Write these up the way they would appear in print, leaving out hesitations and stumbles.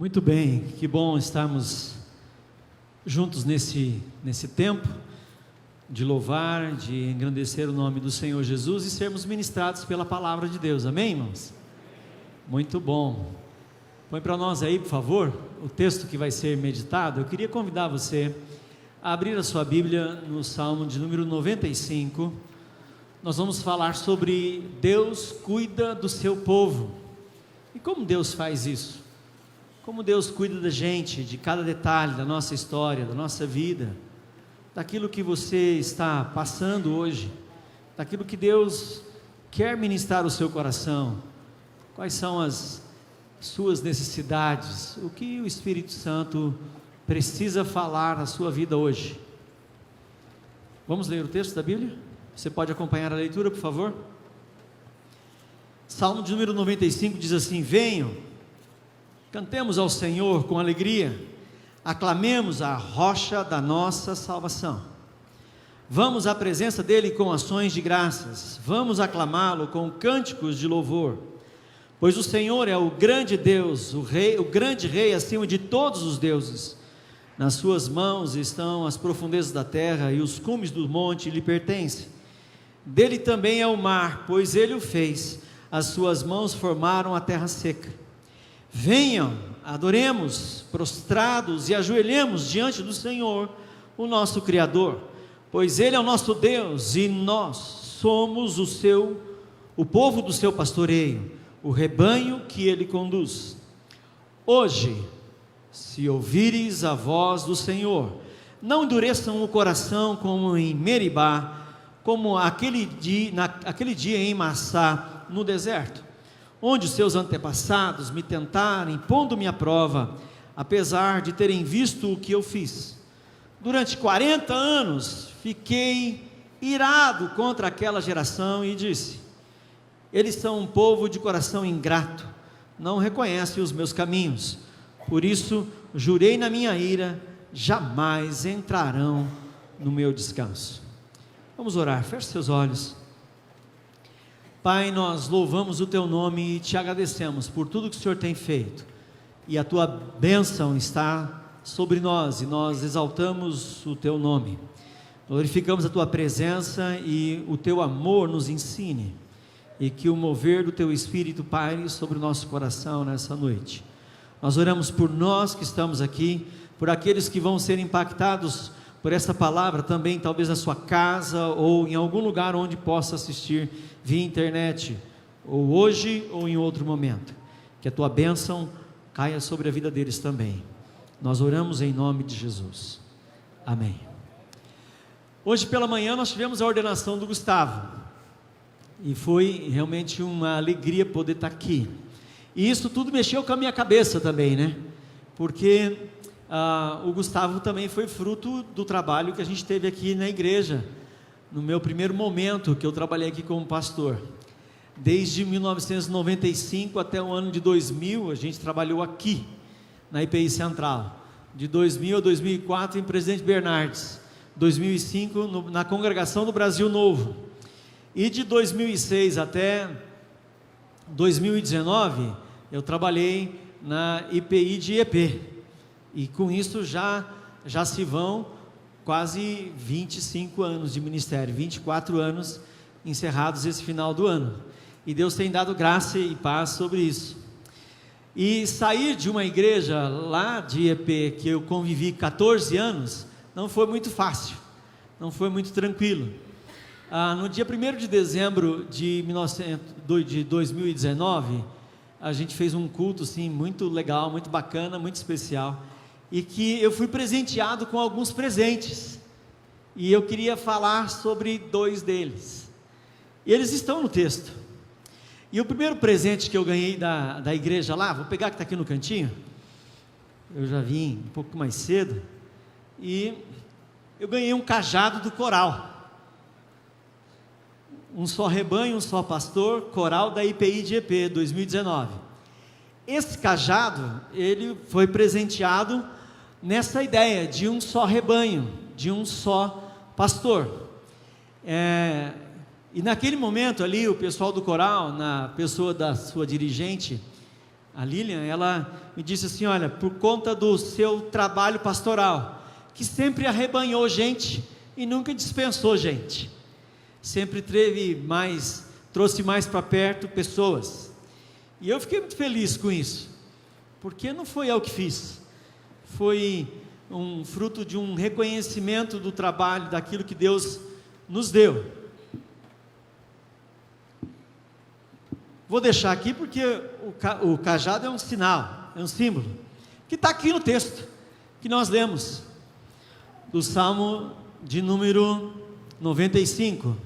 Muito bem, que bom estarmos juntos nesse tempo de louvar, de engrandecer o nome do Senhor Jesus e sermos ministrados pela palavra de Deus, amém, irmãos? Muito bom. Põe para nós aí, por favor, o texto que vai ser meditado. Eu queria convidar você a abrir a sua Bíblia no Salmo de número 95. Nós vamos falar sobre Deus cuida do seu povo. E como Deus faz isso? Como Deus cuida da gente, de cada detalhe da nossa história, da nossa vida, daquilo que você está passando hoje, daquilo que Deus quer ministrar o seu coração. Quais são as suas necessidades? O que o Espírito Santo precisa falar na sua vida hoje? Vamos ler o texto da Bíblia? Você pode acompanhar a leitura, por favor? Salmo de número 95 diz assim: venham, cantemos ao Senhor com alegria, aclamemos a rocha da nossa salvação. Vamos à presença dele com ações de graças, vamos aclamá-lo com cânticos de louvor, pois o Senhor é o grande Deus, o grande Rei acima de todos os deuses. Nas suas mãos estão as profundezas da terra e os cumes do monte lhe pertencem. Dele também é o mar, pois ele o fez, as suas mãos formaram a terra seca. Venham, adoremos, prostrados e ajoelhemos diante do Senhor, o nosso Criador, pois Ele é o nosso Deus e nós somos o povo do seu pastoreio, o rebanho que Ele conduz. Hoje, se ouvires a voz do Senhor, não endureçam o coração como em Meribá, como aquele dia em Massá, no deserto, onde os seus antepassados me tentaram, pondo-me à prova, apesar de terem visto o que eu fiz. Durante 40 anos fiquei irado contra aquela geração e disse: eles são um povo de coração ingrato, não reconhecem os meus caminhos. Por isso jurei na minha ira, jamais entrarão no meu descanso. Vamos orar, feche seus olhos. Pai, nós louvamos o Teu nome e Te agradecemos por tudo que o Senhor tem feito, e a Tua bênção está sobre nós, e nós exaltamos o Teu nome, glorificamos a Tua presença, e o Teu amor nos ensine, e que o mover do Teu Espírito paire sobre o nosso coração nessa noite. Nós oramos por nós que estamos aqui, por aqueles que vão ser impactados por essa palavra também, talvez na sua casa, ou em algum lugar onde possa assistir via internet, ou hoje ou em outro momento, que a Tua bênção caia sobre a vida deles também. Nós oramos em nome de Jesus, amém. Hoje pela manhã nós tivemos a ordenação do Gustavo, e foi realmente uma alegria poder estar aqui, e isso tudo mexeu com a minha cabeça também, né, porque o Gustavo também foi fruto do trabalho que a gente teve aqui na igreja, no meu primeiro momento que eu trabalhei aqui como pastor. Desde 1995 até o ano de 2000, a gente trabalhou aqui, na IPI Central. De 2000 a 2004 em Presidente Bernardes, 2005 na Congregação do Brasil Novo, e de 2006 até 2019, eu trabalhei na IPI de EP, e com isso já se vão quase 25 anos de ministério, 24 anos encerrados esse final do ano, e Deus tem dado graça e paz sobre isso. E sair de uma igreja lá de EP, que eu convivi 14 anos, não foi muito fácil, não foi muito tranquilo. No dia 1º de dezembro de 2019, a gente fez um culto assim, muito legal, muito bacana, muito especial, e que eu fui presenteado com alguns presentes, e eu queria falar sobre 2 deles, e eles estão no texto. E o primeiro presente que eu ganhei da igreja lá, vou pegar que está aqui no cantinho, eu já vim um pouco mais cedo, e eu ganhei um cajado do coral, um só rebanho, um só pastor, coral da IPI de EP 2019, esse cajado, ele foi presenteado nessa ideia de um só rebanho, de um só pastor, e naquele momento ali, o pessoal do coral, na pessoa da sua dirigente, A Lilian, ela me disse assim: olha, por conta do seu trabalho pastoral, que sempre arrebanhou gente e nunca dispensou gente, sempre trouxe mais para perto pessoas, e eu fiquei muito feliz com isso, porque não foi eu que fiz, foi um fruto de um reconhecimento do trabalho, daquilo que Deus nos deu. Vou deixar aqui porque o cajado é um sinal, é um símbolo, que está aqui no texto, que nós lemos, do Salmo de número 95,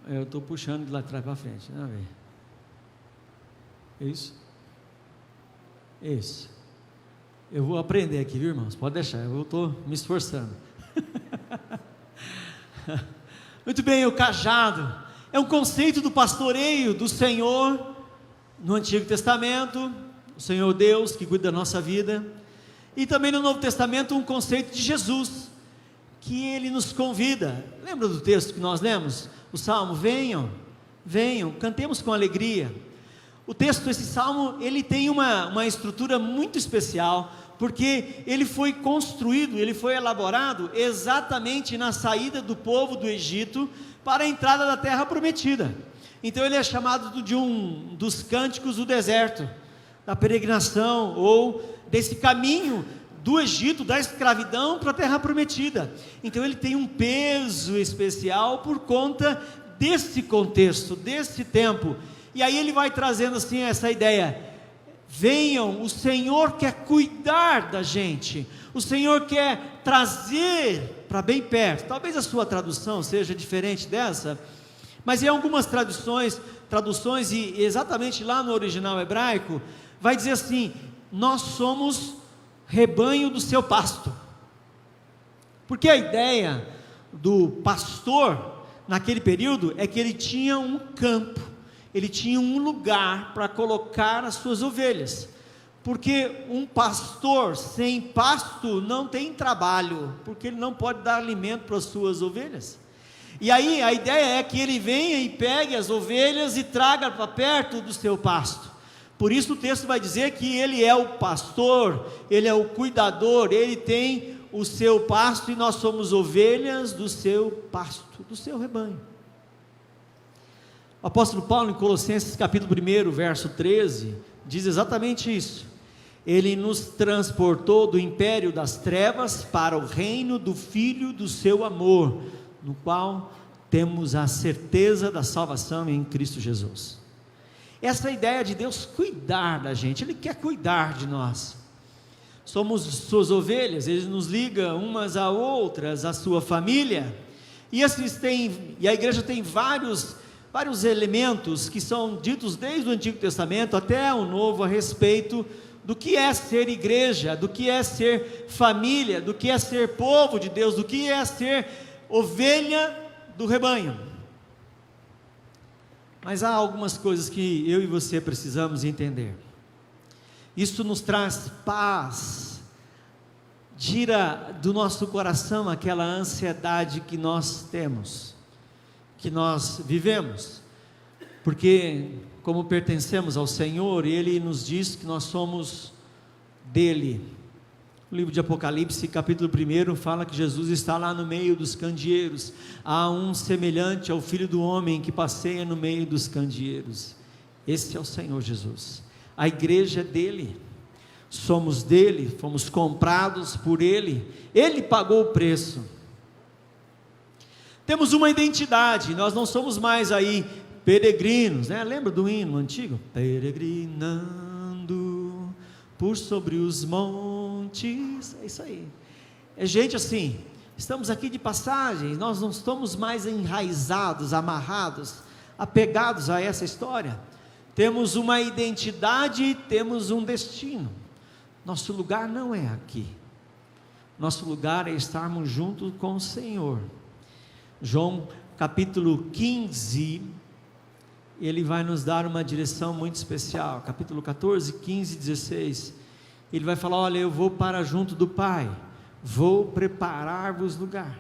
eu estou puxando de lá atrás para frente, não é? Isso, eu vou aprender aqui, viu, irmãos, pode deixar, eu estou me esforçando. Muito bem, o cajado é um conceito do pastoreio do Senhor no Antigo Testamento, o Senhor Deus que cuida da nossa vida, e também no Novo Testamento um conceito de Jesus, que Ele nos convida. Lembra do texto que nós lemos? O Salmo: venham, cantemos com alegria. O texto desse Salmo, ele tem uma estrutura muito especial, porque ele foi construído, ele foi elaborado exatamente na saída do povo do Egito para a entrada da terra prometida. Então ele é chamado de um dos cânticos do deserto, da peregrinação, ou desse caminho do Egito, da escravidão para a terra prometida. Então ele tem um peso especial por conta desse contexto, desse tempo. E aí ele vai trazendo assim essa ideia: venham, o Senhor quer cuidar da gente, o Senhor quer trazer para bem perto. Talvez a sua tradução seja diferente dessa, mas em algumas traduções, e exatamente lá no original hebraico, vai dizer assim: nós somos rebanho do seu pasto. Porque a ideia do pastor naquele período é que ele tinha um campo, ele tinha um lugar para colocar as suas ovelhas, porque um pastor sem pasto não tem trabalho, porque ele não pode dar alimento para as suas ovelhas. E aí a ideia é que ele venha e pegue as ovelhas e traga para perto do seu pasto. Por isso o texto vai dizer que ele é o pastor, ele é o cuidador, ele tem o seu pasto e nós somos ovelhas do seu pasto, do seu rebanho. O apóstolo Paulo, em Colossenses capítulo 1, verso 13, diz exatamente isso: ele nos transportou do império das trevas para o reino do Filho do seu amor, no qual temos a certeza da salvação em Cristo Jesus. Essa ideia de Deus cuidar da gente, Ele quer cuidar de nós, somos suas ovelhas, Ele nos liga umas a outras, a sua família, e a igreja tem vários elementos que são ditos desde o Antigo Testamento até o Novo a respeito do que é ser igreja, do que é ser família, do que é ser povo de Deus, do que é ser ovelha do rebanho. Mas há algumas coisas que eu e você precisamos entender. Isso nos traz paz, tira do nosso coração aquela ansiedade que nós temos, que nós vivemos, porque como pertencemos ao Senhor, Ele nos diz que nós somos dele. O livro de Apocalipse, capítulo 1, fala que Jesus está lá no meio dos candeeiros. Há um semelhante ao Filho do Homem que passeia no meio dos candeeiros. Esse é o Senhor Jesus. A igreja é dele, somos dele, fomos comprados por ele, ele pagou o preço. Temos uma identidade, nós não somos mais aí peregrinos, né? Lembra do hino antigo? Peregrinando por sobre os montes, é isso aí, é gente assim, estamos aqui de passagem, nós não estamos mais enraizados, amarrados, apegados a essa história, temos uma identidade, temos um destino, nosso lugar não é aqui, nosso lugar é estarmos juntos com o Senhor. João capítulo 15, ele vai nos dar uma direção muito especial, capítulo 14, 15 e 16, ele vai falar: olha, eu vou para junto do Pai, vou preparar-vos lugar,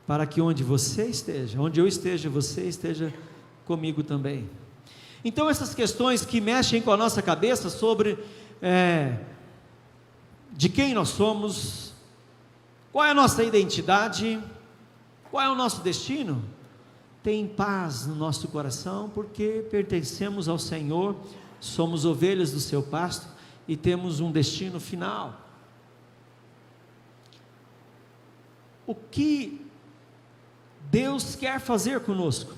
para que onde você esteja, onde eu esteja, você esteja comigo também. Então essas questões que mexem com a nossa cabeça sobre de quem nós somos, qual é a nossa identidade, qual é o nosso destino, tem paz no nosso coração, porque pertencemos ao Senhor, somos ovelhas do seu pasto e temos um destino final. O que Deus quer fazer conosco?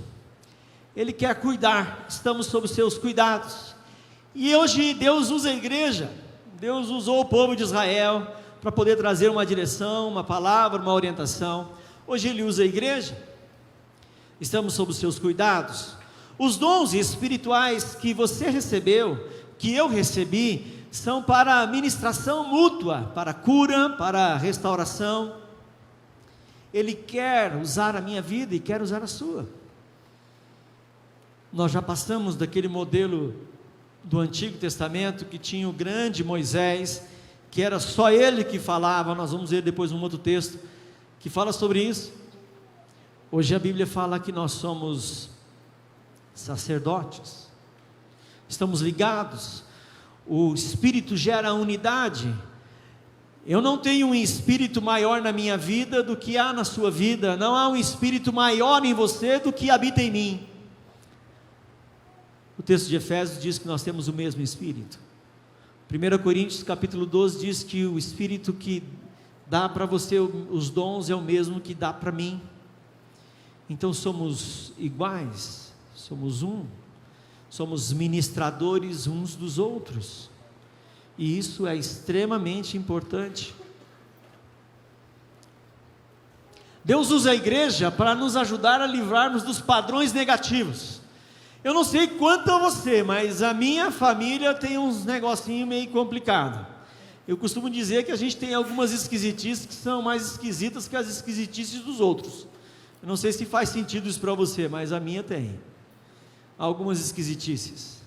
Ele quer cuidar, estamos sob os seus cuidados, e hoje Deus usa a igreja, Deus usou o povo de Israel, para poder trazer uma direção, uma palavra, uma orientação. Hoje Ele usa a igreja, estamos sob os seus cuidados. Os dons espirituais que você recebeu, que eu recebi, são para ministração mútua, para cura, para restauração. Ele quer usar a minha vida e quer usar a sua. Nós já passamos daquele modelo do Antigo Testamento, que tinha o grande Moisés, que era só ele que falava. Nós vamos ver depois um outro texto, que fala sobre isso. Hoje a Bíblia fala que nós somos sacerdotes, estamos ligados, o Espírito gera unidade. Eu não tenho um espírito maior na minha vida do que há na sua vida, não há um espírito maior em você do que habita em mim. O texto de Efésios diz que nós temos o mesmo espírito. 1 Coríntios capítulo 12 diz que o espírito que dá para você os dons é o mesmo que dá para mim. Então somos iguais, somos um, somos ministradores uns dos outros, e isso é extremamente importante. Deus usa a igreja para nos ajudar a livrarmos dos padrões negativos. Eu não sei quanto a você, mas a minha família tem uns negocinhos meio complicados. Eu costumo dizer que a gente tem algumas esquisitices que são mais esquisitas que as esquisitices dos outros. Eu não sei se faz sentido isso para você, mas a minha tem algumas esquisitices.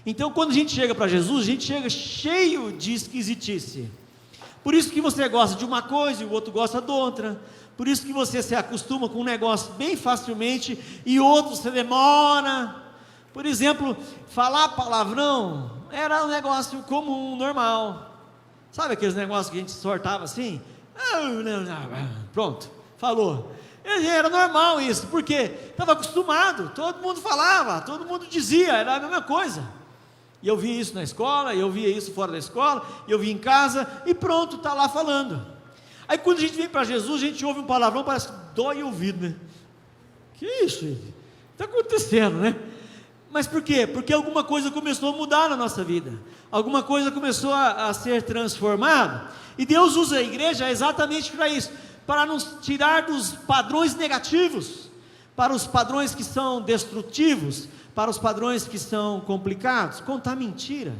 Então quando a gente chega para Jesus, a gente chega cheio de esquisitice. Por isso que você gosta de uma coisa e o outro gosta de outra. Por isso que você se acostuma com um negócio bem facilmente e outro você demora. Por exemplo, falar palavrão era um negócio comum, normal. Sabe aqueles negócios que a gente sortava assim? Pronto, falou. Era normal isso, porque estava acostumado, todo mundo falava, todo mundo dizia, era a mesma coisa. E eu via isso na escola, eu via isso fora da escola, eu via em casa, e pronto, está lá falando. Aí quando a gente vem para Jesus, a gente ouve um palavrão, parece que dói o ouvido, né? Que isso? Está acontecendo, né? Mas por quê? Porque alguma coisa começou a mudar na nossa vida, alguma coisa começou a ser transformada, e Deus usa a igreja exatamente para isso, para nos tirar dos padrões negativos, para os padrões que são destrutivos, para os padrões que são complicados. Contar mentira,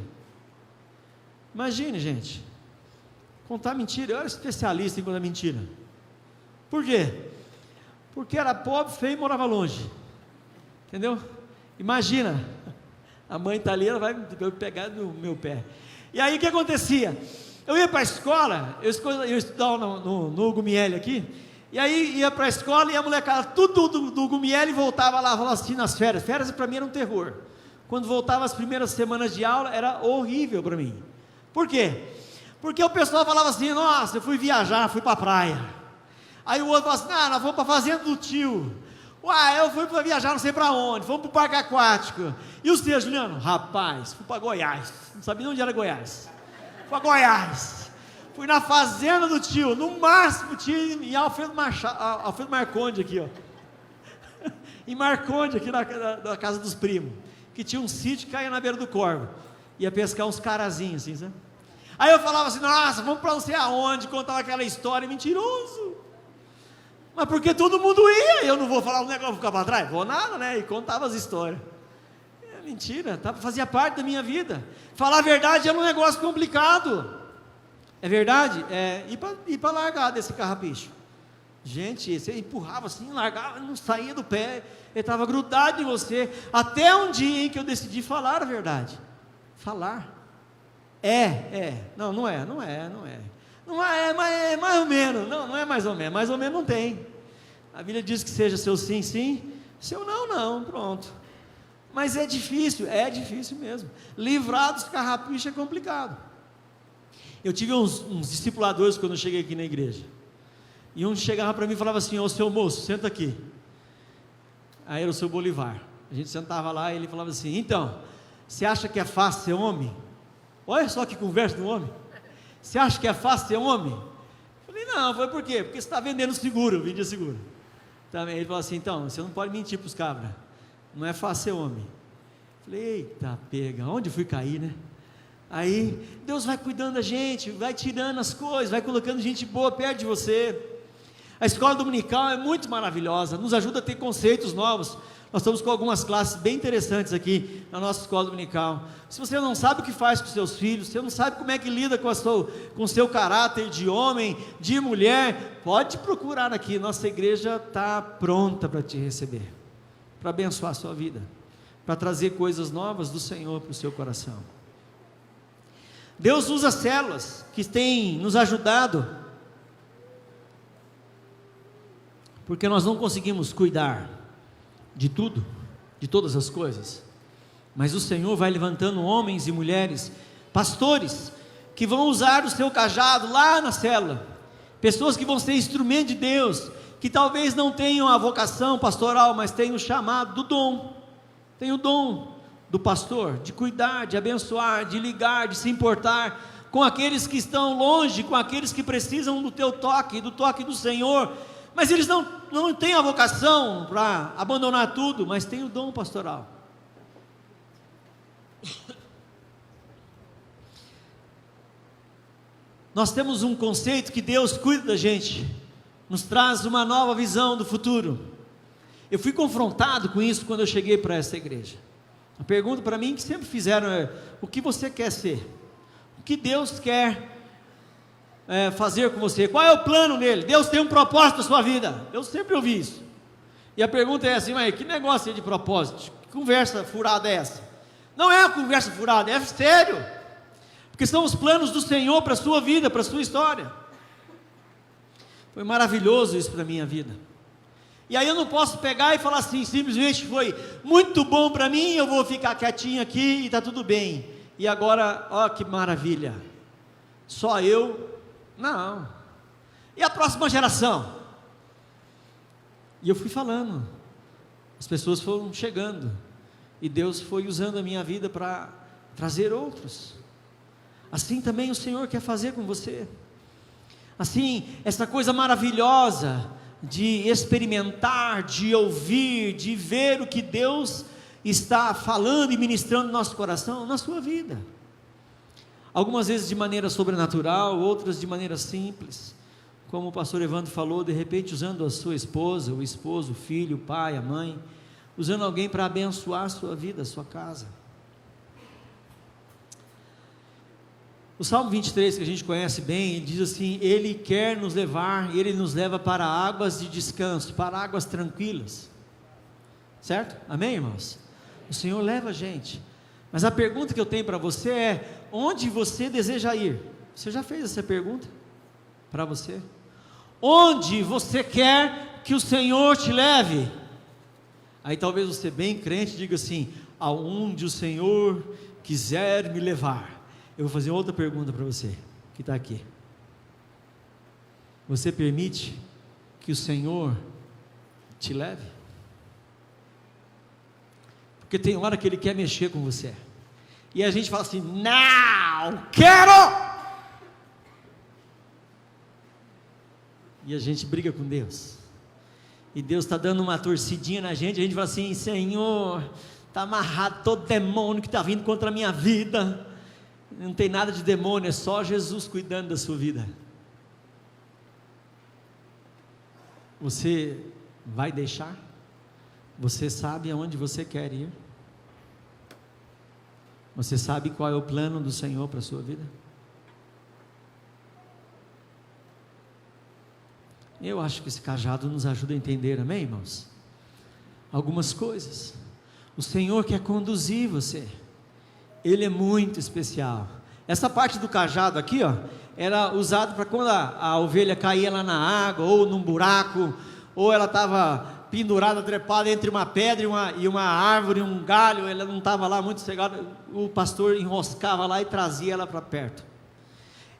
imagine, gente, contar mentira. Eu era especialista em contar mentira. Por quê? Porque era pobre, feio e morava longe, entendeu? Imagina, a mãe está ali, ela vai pegar no meu pé. E aí o que acontecia? Eu ia para a escola, eu estudava no Hugo Miele aqui, e aí ia para a escola e a molecada, tudo do Hugo Miele, voltava lá, falava assim nas férias. Férias para mim era um terror. Quando voltava as primeiras semanas de aula, era horrível para mim. Por quê? Porque o pessoal falava assim: nossa, eu fui viajar, fui para a praia. Aí o outro falava assim: nós vamos para a fazenda do tio. Uai, eu fui para viajar não sei para onde, fomos para o parque aquático. E o senhor, Juliano? Rapaz, fui para Goiás, não sabia onde era Goiás. Fui para Goiás, fui na fazenda do tio, no máximo tinha em Alfredo Marconde aqui, ó. Em Marconde, aqui na casa dos primos, que tinha um sítio que caía na beira do Corvo, ia pescar uns carazinhos assim, sabe? Aí eu falava assim: nossa, vamos para não sei aonde, contava aquela história, mentiroso. Mas porque todo mundo ia, eu não vou falar um negócio, vou ficar para trás? Vou nada, né? E contava as histórias. Mentira, fazia parte da minha vida. Falar a verdade era um negócio complicado. É verdade? Ir para largar desse carrapicho. Gente, você empurrava assim, largava, não saía do pé, ele estava grudado em você, até um dia em que eu decidi falar a verdade. Falar. Não é, mas é mais ou menos. Não é mais ou menos não tem. A Bíblia diz que seja seu sim, sim, Se eu não, pronto. Mas é difícil mesmo. Livrar dos carrapichos é complicado. Eu tive uns discipuladores quando eu cheguei aqui na igreja. E um chegava para mim e falava assim: ô seu moço, senta aqui. Aí era o seu Bolivar. A gente sentava lá e ele falava assim: então, você acha que é fácil ser homem? Olha só que conversa do homem. Você acha que é fácil ser homem? Eu falei: não, foi por quê? Porque você está vendendo seguro, eu vendia seguro. Também ele falou assim: então, você não pode mentir para os cabras. Não é fácil ser homem. Eu falei: eita pega, onde eu fui cair, né? Aí, Deus vai cuidando da gente, vai tirando as coisas, vai colocando gente boa perto de você. A escola dominical é muito maravilhosa, nos ajuda a ter conceitos novos. Nós estamos com algumas classes bem interessantes aqui na nossa escola dominical. Se você não sabe o que faz com seus filhos, se você não sabe como é que lida com o seu caráter de homem, de mulher, pode procurar aqui, nossa igreja está pronta para te receber, para abençoar a sua vida, para trazer coisas novas do Senhor para o seu coração. Deus usa células que têm nos ajudado, porque nós não conseguimos cuidar de tudo, de todas as coisas, mas o Senhor vai levantando homens e mulheres, pastores, que vão usar o seu cajado lá na célula, pessoas que vão ser instrumento de Deus, que talvez não tenham a vocação pastoral, mas tenham o chamado do dom, tem o dom do pastor, de cuidar, de abençoar, de ligar, de se importar com aqueles que estão longe, com aqueles que precisam do teu toque, do toque do Senhor, mas eles não têm a vocação para abandonar tudo, mas têm o dom pastoral. Nós temos um conceito que Deus cuida da gente, nos traz uma nova visão do futuro. Eu fui confrontado com isso quando eu cheguei para essa igreja. A pergunta para mim que sempre fizeram é: o que você quer ser? O que Deus quer fazer com você? Qual é o plano dele? Deus tem um propósito na sua vida. Eu sempre ouvi isso. E a pergunta é assim: mas que negócio é de propósito? Que conversa furada é essa? Não é uma conversa furada, é sério, porque são os planos do Senhor para a sua vida, para a sua história. Foi maravilhoso isso para a minha vida. E aí eu não posso pegar e falar assim, simplesmente foi muito bom para mim, eu vou ficar quietinho aqui e está tudo bem. E agora, ó que maravilha, só eu? Não. E a próxima geração? E eu fui falando, as pessoas foram chegando, e Deus foi usando a minha vida para trazer outros. Assim também o Senhor quer fazer com você. Assim, essa coisa maravilhosa de experimentar, de ouvir, de ver o que Deus está falando e ministrando no nosso coração, na sua vida. Algumas vezes de maneira sobrenatural, outras de maneira simples, como o pastor Evandro falou, de repente usando a sua esposa, o esposo, o filho, o pai, a mãe, usando alguém para abençoar a sua vida, a sua casa. O Salmo 23, que a gente conhece bem, ele diz assim: Ele quer nos levar, Ele nos leva para águas de descanso, para águas tranquilas, certo? Amém, irmãos? O Senhor leva a gente, mas a pergunta que eu tenho para você é: onde você deseja ir? Você já fez essa pergunta para você? Onde você quer que o Senhor te leve? Aí talvez você bem crente diga assim: aonde o Senhor quiser me levar. Eu vou fazer outra pergunta para você, que está aqui. Você permite que o Senhor te leve? Porque tem hora que Ele quer mexer com você, e a gente fala assim: não quero! E a gente briga com Deus, e Deus está dando uma torcidinha na gente, a gente fala assim: Senhor, está amarrado todo demônio que está vindo contra a minha vida. Não tem nada de demônio, é só Jesus cuidando da sua vida. Você vai deixar? Você sabe aonde você quer ir? Você sabe qual é o plano do Senhor para a sua vida? Eu acho que esse cajado nos ajuda a entender, amém, irmãos? Algumas coisas. O Senhor quer conduzir você. Ele é muito especial. Essa parte do cajado aqui, ó, era usado para quando a ovelha caía lá na água, ou num buraco, ou ela estava pendurada, trepada entre uma pedra e uma árvore, um galho, ela não estava lá muito cegada, o pastor enroscava lá e trazia ela para perto.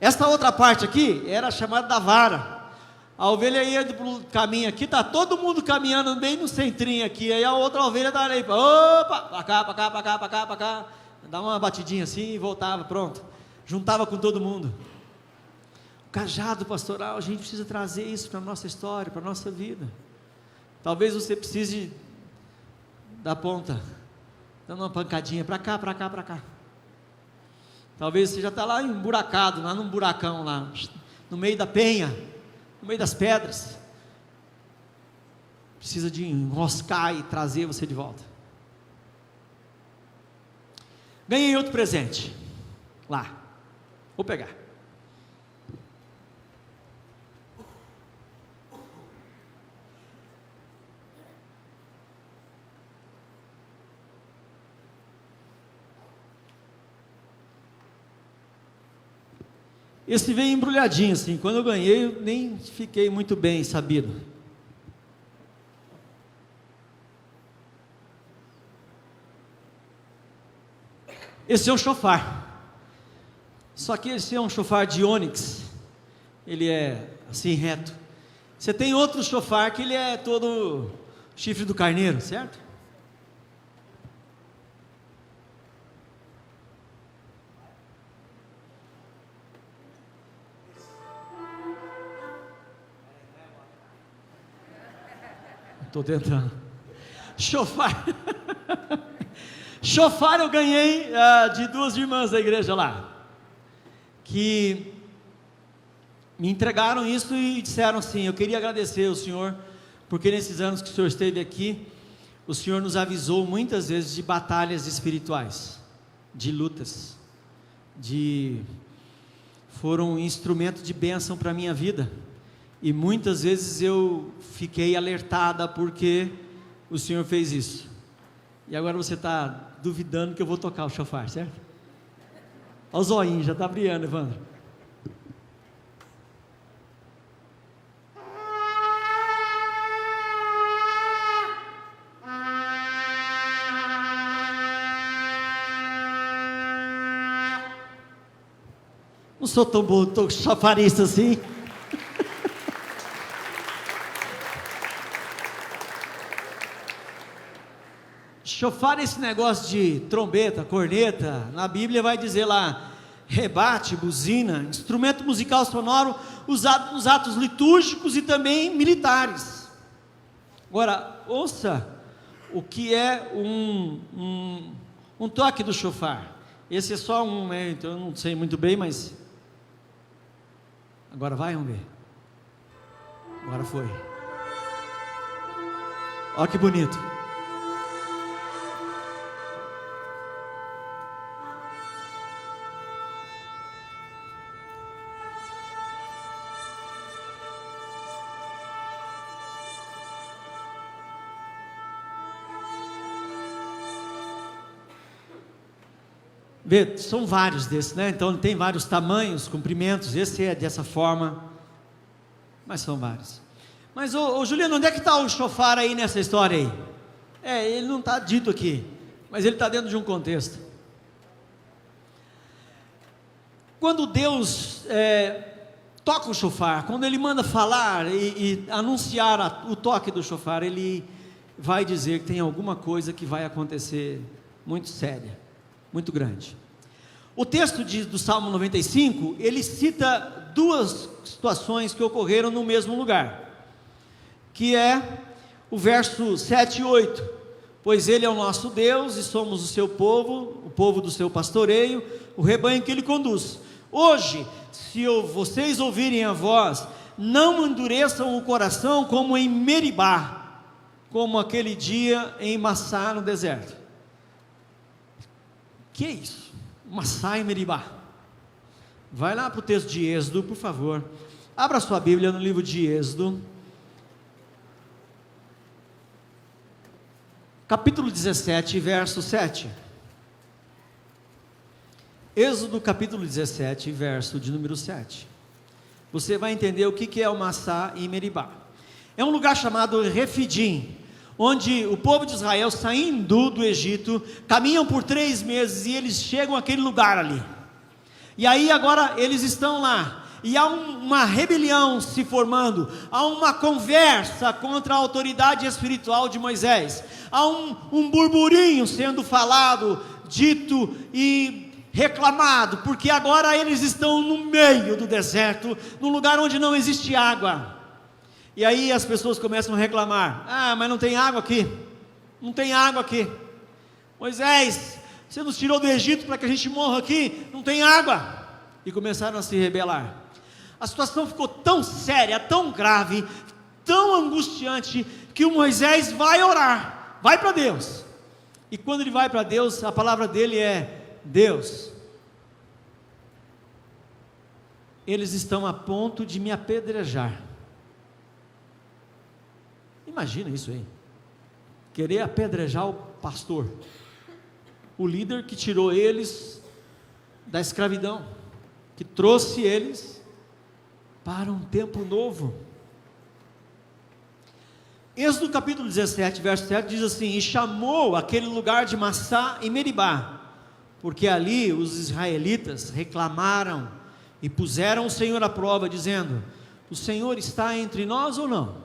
Esta outra parte aqui era chamada da vara. A ovelha ia para o caminho aqui, está todo mundo caminhando bem no centrinho aqui, aí a outra ovelha estava ali, opa, para cá, para cá, para cá, para cá, para cá, dava uma batidinha assim e voltava, pronto, juntava com todo mundo. O cajado pastoral, a gente precisa trazer isso para a nossa história, para a nossa vida. Talvez você precise da ponta, dando uma pancadinha, para cá, para cá, para cá. Talvez você já está lá emburacado, lá num buracão lá, no meio da penha, no meio das pedras, precisa de enroscar e trazer você de volta. Ganhei outro presente, lá, vou pegar. Esse veio embrulhadinho assim, quando eu ganhei eu nem fiquei muito bem sabido. Esse é um chofar, só que esse é um chofar de ônix, ele é assim reto. Você tem outro chofar que ele é todo chifre do carneiro, certo? Estou tentando. Chofar. Chofar eu ganhei de duas irmãs da igreja lá, que me entregaram isso e disseram assim: eu queria agradecer ao senhor, porque nesses anos que o senhor esteve aqui, o senhor nos avisou muitas vezes de batalhas espirituais, de lutas, foram um instrumento de bênção para a minha vida. E muitas vezes eu fiquei alertada porque o Senhor fez isso. E agora você está duvidando que eu vou tocar o chofar, certo? Olha o zoinho, já está brilhando, Evandro. Não sou tão bom, tô chofarista assim. Chofar, esse negócio de trombeta, corneta, na Bíblia vai dizer lá, rebate, buzina, instrumento musical sonoro usado nos atos litúrgicos e também militares. Agora, ouça o que é um toque do chofar. Esse é só um, né? Então eu não sei muito bem, mas agora vai, vamos ver. Agora foi. Olha que bonito. Vê, são vários desses, né? Então tem vários tamanhos, comprimentos. Esse é dessa forma, mas são vários. Mas ô Juliano, onde é que está o chofar aí nessa história aí? Ele não está dito aqui, mas ele está dentro de um contexto. Quando Deus toca o chofar, quando Ele manda falar e anunciar o toque do chofar, Ele vai dizer que tem alguma coisa que vai acontecer muito séria, muito grande. O texto do Salmo 95, ele cita duas situações que ocorreram no mesmo lugar, que é o verso 7 e 8, pois Ele é o nosso Deus e somos o seu povo, o povo do seu pastoreio, o rebanho que Ele conduz. Hoje, se vocês ouvirem a voz, não endureçam o coração como em Meribá, como aquele dia em Massá no deserto. Que é isso? Massá e Meribá. Vai lá para o texto de Êxodo, por favor. Abra sua Bíblia no livro de Êxodo, capítulo 17, verso 7. Êxodo capítulo 17, verso de número 7. Você vai entender o que é o Massá e Meribá. É um lugar chamado Refidim. onde o povo de Israel, saindo do Egito, caminham por 3 meses, e eles chegam àquele lugar ali, e aí agora eles estão lá, e há uma rebelião se formando, há uma conversa contra a autoridade espiritual de Moisés, há um burburinho sendo falado, dito e reclamado, porque agora eles estão no meio do deserto, num lugar onde não existe água. E aí as pessoas começam a reclamar: ah, mas não tem água aqui, não tem água aqui. Moisés, você nos tirou do Egito para que a gente morra aqui, não tem água. E começaram a se rebelar. A situação ficou tão séria, tão grave, tão angustiante, que o Moisés vai orar, vai para Deus. E quando ele vai para Deus, a palavra dele é: Deus, eles estão a ponto de me apedrejar. Imagina isso aí, querer apedrejar o pastor, o líder que tirou eles da escravidão, que trouxe eles para um tempo novo. Êxodo capítulo 17, verso 7 diz assim: e chamou aquele lugar de Massá e Meribá, porque ali os israelitas reclamaram e puseram o Senhor à prova, dizendo: o Senhor está entre nós ou não?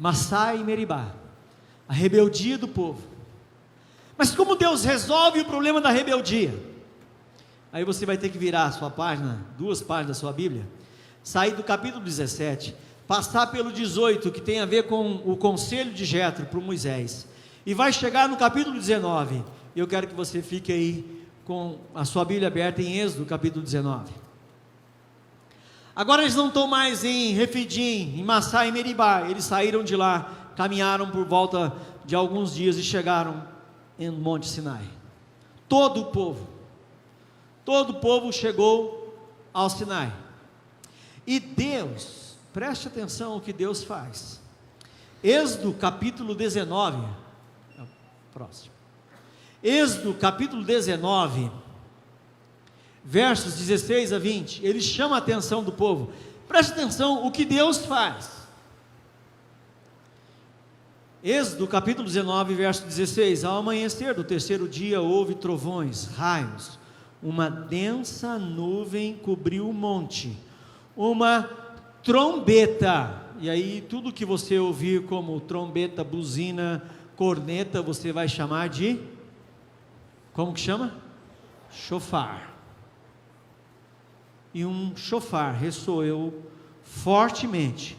Massá e Meribá, a rebeldia do povo. Mas como Deus resolve o problema da rebeldia? Aí você vai ter que virar a sua página, 2 páginas da sua Bíblia, sair do capítulo 17, passar pelo 18, que tem a ver com o conselho de Jetro para Moisés, e vai chegar no capítulo 19. Eu quero que você fique aí com a sua Bíblia aberta em Êxodo capítulo 19. Agora eles não estão mais em Refidim, em Massá e Meribá, eles saíram de lá, caminharam por volta de alguns dias e chegaram em Monte Sinai. Todo o povo chegou ao Sinai. E Deus, preste atenção ao que Deus faz. Êxodo capítulo 19, próximo. Êxodo capítulo 19, versos 16 a 20, ele chama a atenção do povo. Preste atenção o que Deus faz. Êxodo capítulo 19, verso 16: ao amanhecer do 3º dia houve trovões, raios, uma densa nuvem cobriu o monte, uma trombeta, e aí tudo que você ouvir como trombeta, buzina, corneta, você vai chamar de, como que chama? Shofar. E um shofar ressoou fortemente.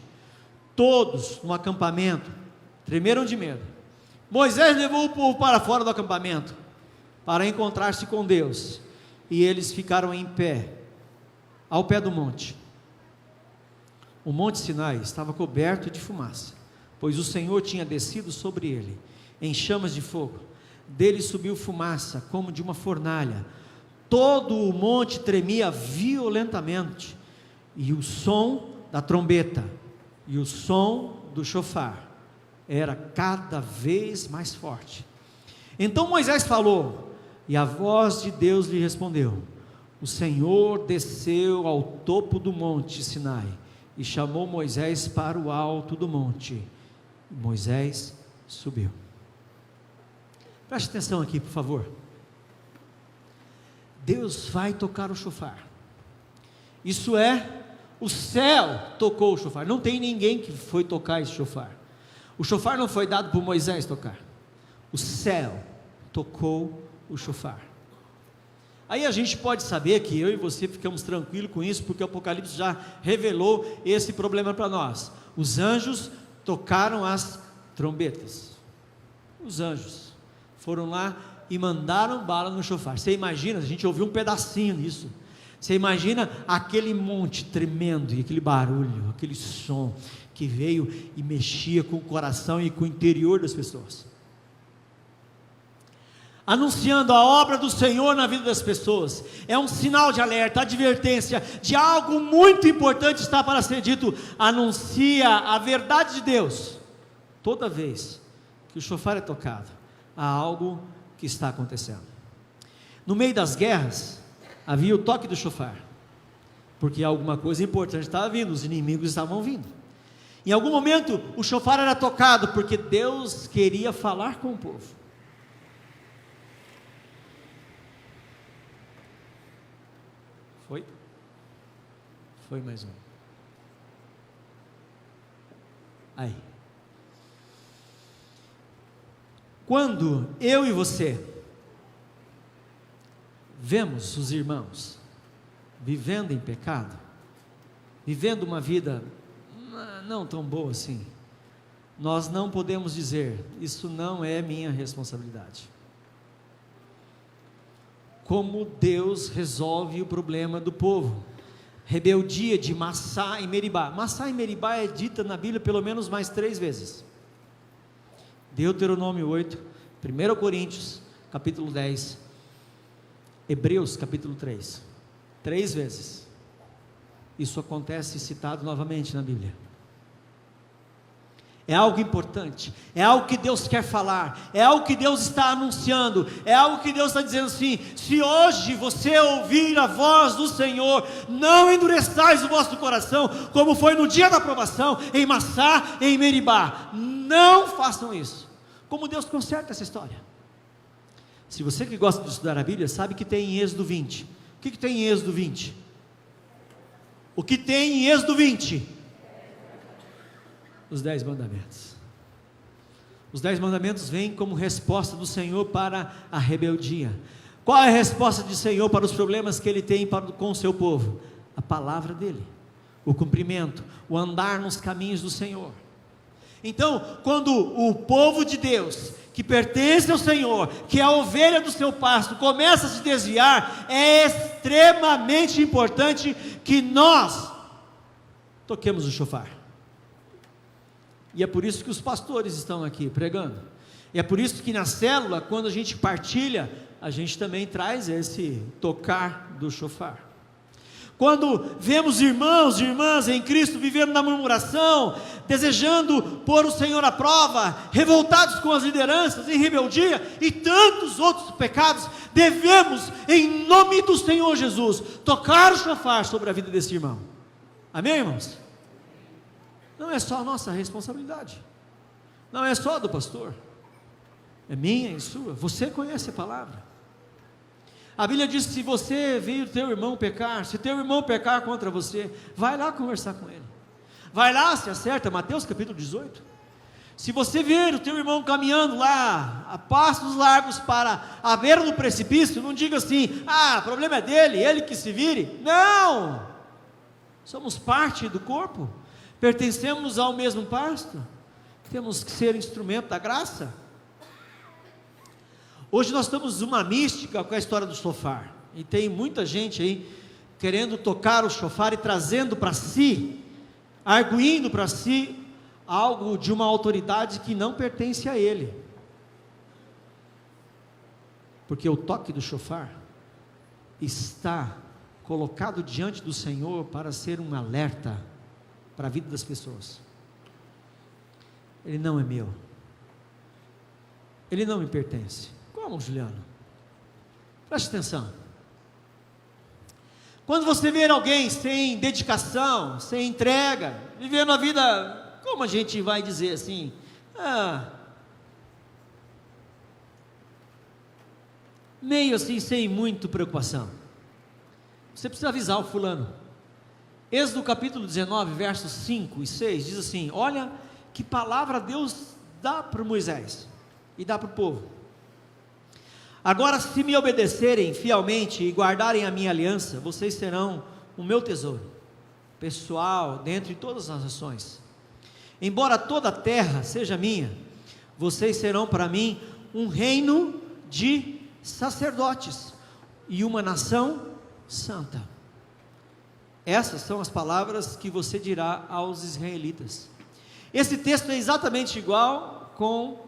Todos no acampamento tremeram de medo. Moisés levou o povo para fora do acampamento para encontrar-se com Deus, e eles ficaram em pé ao pé do monte. O monte Sinai estava coberto de fumaça, pois o Senhor tinha descido sobre ele em chamas de fogo. Dele subiu fumaça como de uma fornalha. Todo o monte tremia violentamente, e o som da trombeta e o som do shofar era cada vez mais forte. Então Moisés falou, e a voz de Deus lhe respondeu: o Senhor desceu ao topo do monte Sinai e chamou Moisés para o alto do monte. Moisés subiu. Preste atenção aqui, por favor. Deus vai tocar o shofar. Isso é, o céu tocou o shofar. Não tem ninguém que foi tocar esse shofar. O shofar não foi dado por Moisés tocar. O céu tocou o shofar. Aí a gente pode saber que eu e você ficamos tranquilos com isso, porque o Apocalipse já revelou esse problema para nós. Os anjos tocaram as trombetas. Os anjos foram lá e mandaram bala no shofar. Você imagina, a gente ouviu um pedacinho disso. Você imagina aquele monte tremendo, e aquele barulho, aquele som que veio e mexia com o coração e com o interior das pessoas, anunciando a obra do Senhor na vida das pessoas. É um sinal de alerta, advertência de algo muito importante está para ser dito. Anuncia a verdade de Deus. Toda vez que o shofar é tocado, há algo que está acontecendo. No meio das guerras havia o toque do shofar. porque alguma coisa importante estava vindo, os inimigos estavam vindo. Em algum momento o chofar era tocado, porque Deus queria falar com o povo. Foi mais um. Aí. Quando eu e você vemos os irmãos vivendo em pecado, vivendo uma vida não tão boa assim, nós não podemos dizer: isso não é minha responsabilidade. Como Deus resolve o problema do povo? Rebeldia de Massá e Meribá. Massá e Meribá é dita na Bíblia pelo menos mais 3 vezes. Deuteronômio 8, 1 Coríntios capítulo 10, Hebreus capítulo 3, 3 vezes. Isso acontece citado novamente na Bíblia. É algo importante, é algo que Deus quer falar, é algo que Deus está anunciando, é algo que Deus está dizendo assim: se hoje você ouvir a voz do Senhor, não endureçais o vosso coração, como foi no dia da provação, em Massá e em Meribá. Não façam isso. Como Deus conserta essa história? Se você que gosta de estudar a Bíblia, sabe que tem em Êxodo 20. O que tem em Êxodo 20? O que tem em Êxodo 20? Os 10 mandamentos. Os 10 mandamentos vêm como resposta do Senhor para a rebeldia. Qual é a resposta do Senhor para os problemas que Ele tem com o seu povo? A palavra dEle, o cumprimento, o andar nos caminhos do Senhor. Então, quando o povo de Deus, que pertence ao Senhor, que é a ovelha do seu pasto, começa a se desviar, é extremamente importante que nós toquemos o chofar. E é por isso que os pastores estão aqui pregando. E é por isso que na célula, quando a gente partilha, a gente também traz esse tocar do chofar. Quando vemos irmãos e irmãs em Cristo vivendo na murmuração, desejando pôr o Senhor à prova, revoltados com as lideranças, em rebeldia e tantos outros pecados, devemos, em nome do Senhor Jesus, tocar o chofar sobre a vida desse irmão. Amém, irmãos? Não é só a nossa responsabilidade, não é só do pastor, é minha e sua. Você conhece a palavra. A Bíblia diz que se você vir o teu irmão pecar, se teu irmão pecar contra você, vai lá conversar com ele, vai lá, se acerta. Mateus capítulo 18. Se você ver o teu irmão caminhando lá, a passos largos para a beira do precipício, não diga assim: o problema é dele, ele que se vire. Não, somos parte do corpo, pertencemos ao mesmo pasto, temos que ser instrumento da graça. Hoje nós estamos uma mística com a história do chofar, e tem muita gente aí querendo tocar o chofar e trazendo para si, arguindo para si algo de uma autoridade que não pertence a ele, porque o toque do chofar está colocado diante do Senhor para ser um alerta para a vida das pessoas. Ele não é meu, ele não me pertence. Como, Juliano? Preste atenção. Quando você ver alguém sem dedicação, sem entrega, vivendo a vida, como a gente vai dizer assim, meio assim, sem muito preocupação, você precisa avisar o fulano. Êxodo capítulo 19, versos 5 e 6, diz assim: olha que palavra Deus dá para Moisés e dá para o povo. Agora, se me obedecerem fielmente e guardarem a minha aliança, vocês serão o meu tesouro pessoal dentre todas as nações. Embora toda a terra seja minha, vocês serão para mim um reino de sacerdotes e uma nação santa. Essas são as palavras que você dirá aos israelitas. Esse texto é exatamente igual com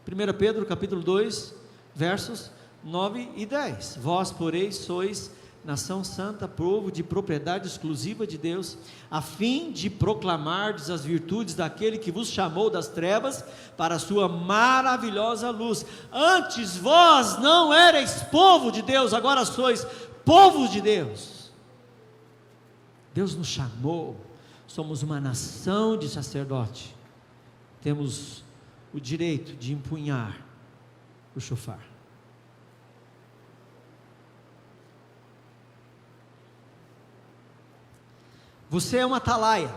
1 Pedro capítulo 2, versos 9 e 10. Vós, porém, sois nação santa, povo de propriedade exclusiva de Deus, a fim de proclamardes as virtudes daquele que vos chamou das trevas para a sua maravilhosa luz. Antes vós não erais povo de Deus, agora sois povo de Deus. Deus nos chamou, somos uma nação de sacerdote, temos o direito de empunhar o chofar. Você é uma atalaia.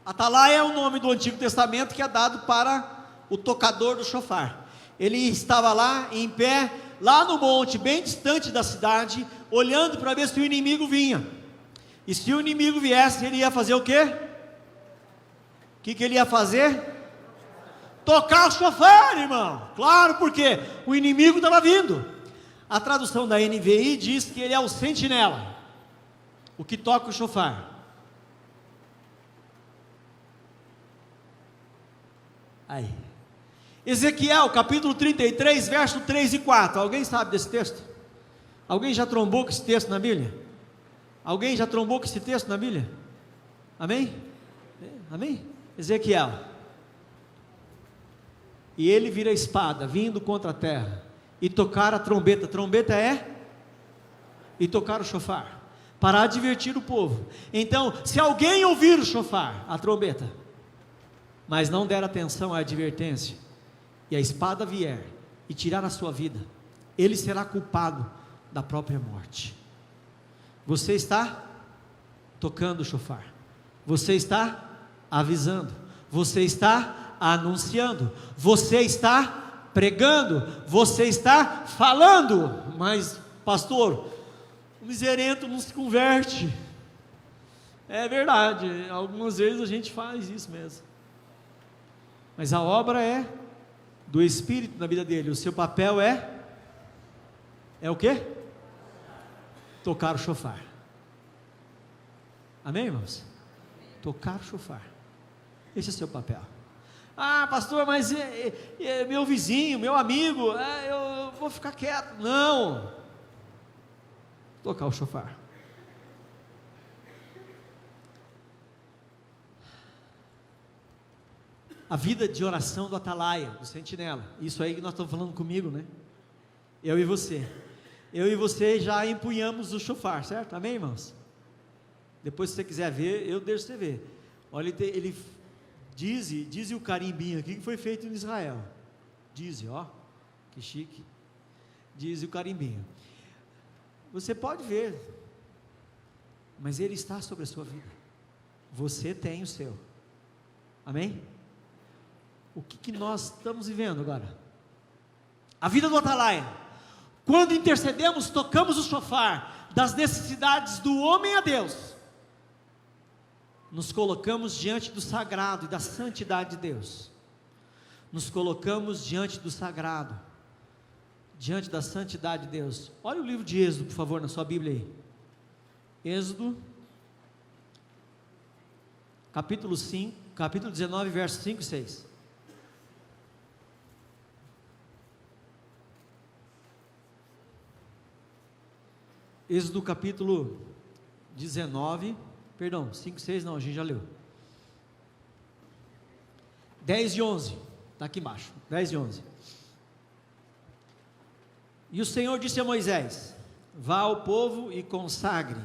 Atalaia é o nome do Antigo Testamento que é dado para o tocador do chofar. Ele estava lá em pé, lá no monte, bem distante da cidade, olhando para ver se o inimigo vinha. E se o inimigo viesse, ele ia fazer o quê? O que ele ia fazer? Tocar o chofar, irmão. Claro, porque o inimigo estava vindo. A tradução da NVI diz que ele é o sentinela, o que toca o chofar. Aí. Ezequiel, capítulo 33, verso 3 e 4. Alguém sabe desse texto? Alguém já trombou com esse texto na Bíblia? Alguém já trombou com esse texto na Bíblia? Amém? Amém? Ezequiel. E ele vira a espada, vindo contra a terra, e tocar a trombeta. Trombeta é? E tocar o chofar, para advertir o povo. Então, se alguém ouvir o chofar, a trombeta, mas não der atenção à advertência, e a espada vier e tirar a sua vida, ele será culpado da própria morte. Você está tocando o chofar, você está avisando, você está anunciando, você está pregando, você está falando. Mas pastor, o miserento não se converte. É verdade, algumas vezes a gente faz isso mesmo, mas a obra é do Espírito na vida dele. O seu papel é o quê? Tocar o chofar. Amém, irmãos? Tocar o chofar. Esse é o seu papel. Ah, pastor, mas meu vizinho, meu amigo, eu vou ficar quieto. Não. Tocar o chofar. A vida de oração do atalaia, do sentinela. Isso aí que nós estamos falando comigo, né? Eu e você. Eu e você já empunhamos o chofar, certo? Amém, irmãos? Depois, se você quiser ver, eu deixo você ver. Olha, ele diz o carimbinho aqui que foi feito em Israel. Diz, ó, que chique. Diz o carimbinho. Você pode ver, mas ele está sobre a sua vida. Você tem o seu. Amém? O que nós estamos vivendo agora? A vida do atalaia. Quando intercedemos, tocamos o chofar das necessidades do homem a Deus, nos colocamos diante do sagrado e da santidade de Deus. Nos colocamos diante do sagrado, diante da santidade de Deus. Olha o livro de Êxodo, por favor, na sua Bíblia aí. Êxodo, capítulo 19, versos 5 e 6. Êxodo capítulo 19, perdão, 5 e 6 não, a gente já leu. 10 e 11, está aqui embaixo, 10 e 11. E o Senhor disse a Moisés: vá ao povo e consagre-o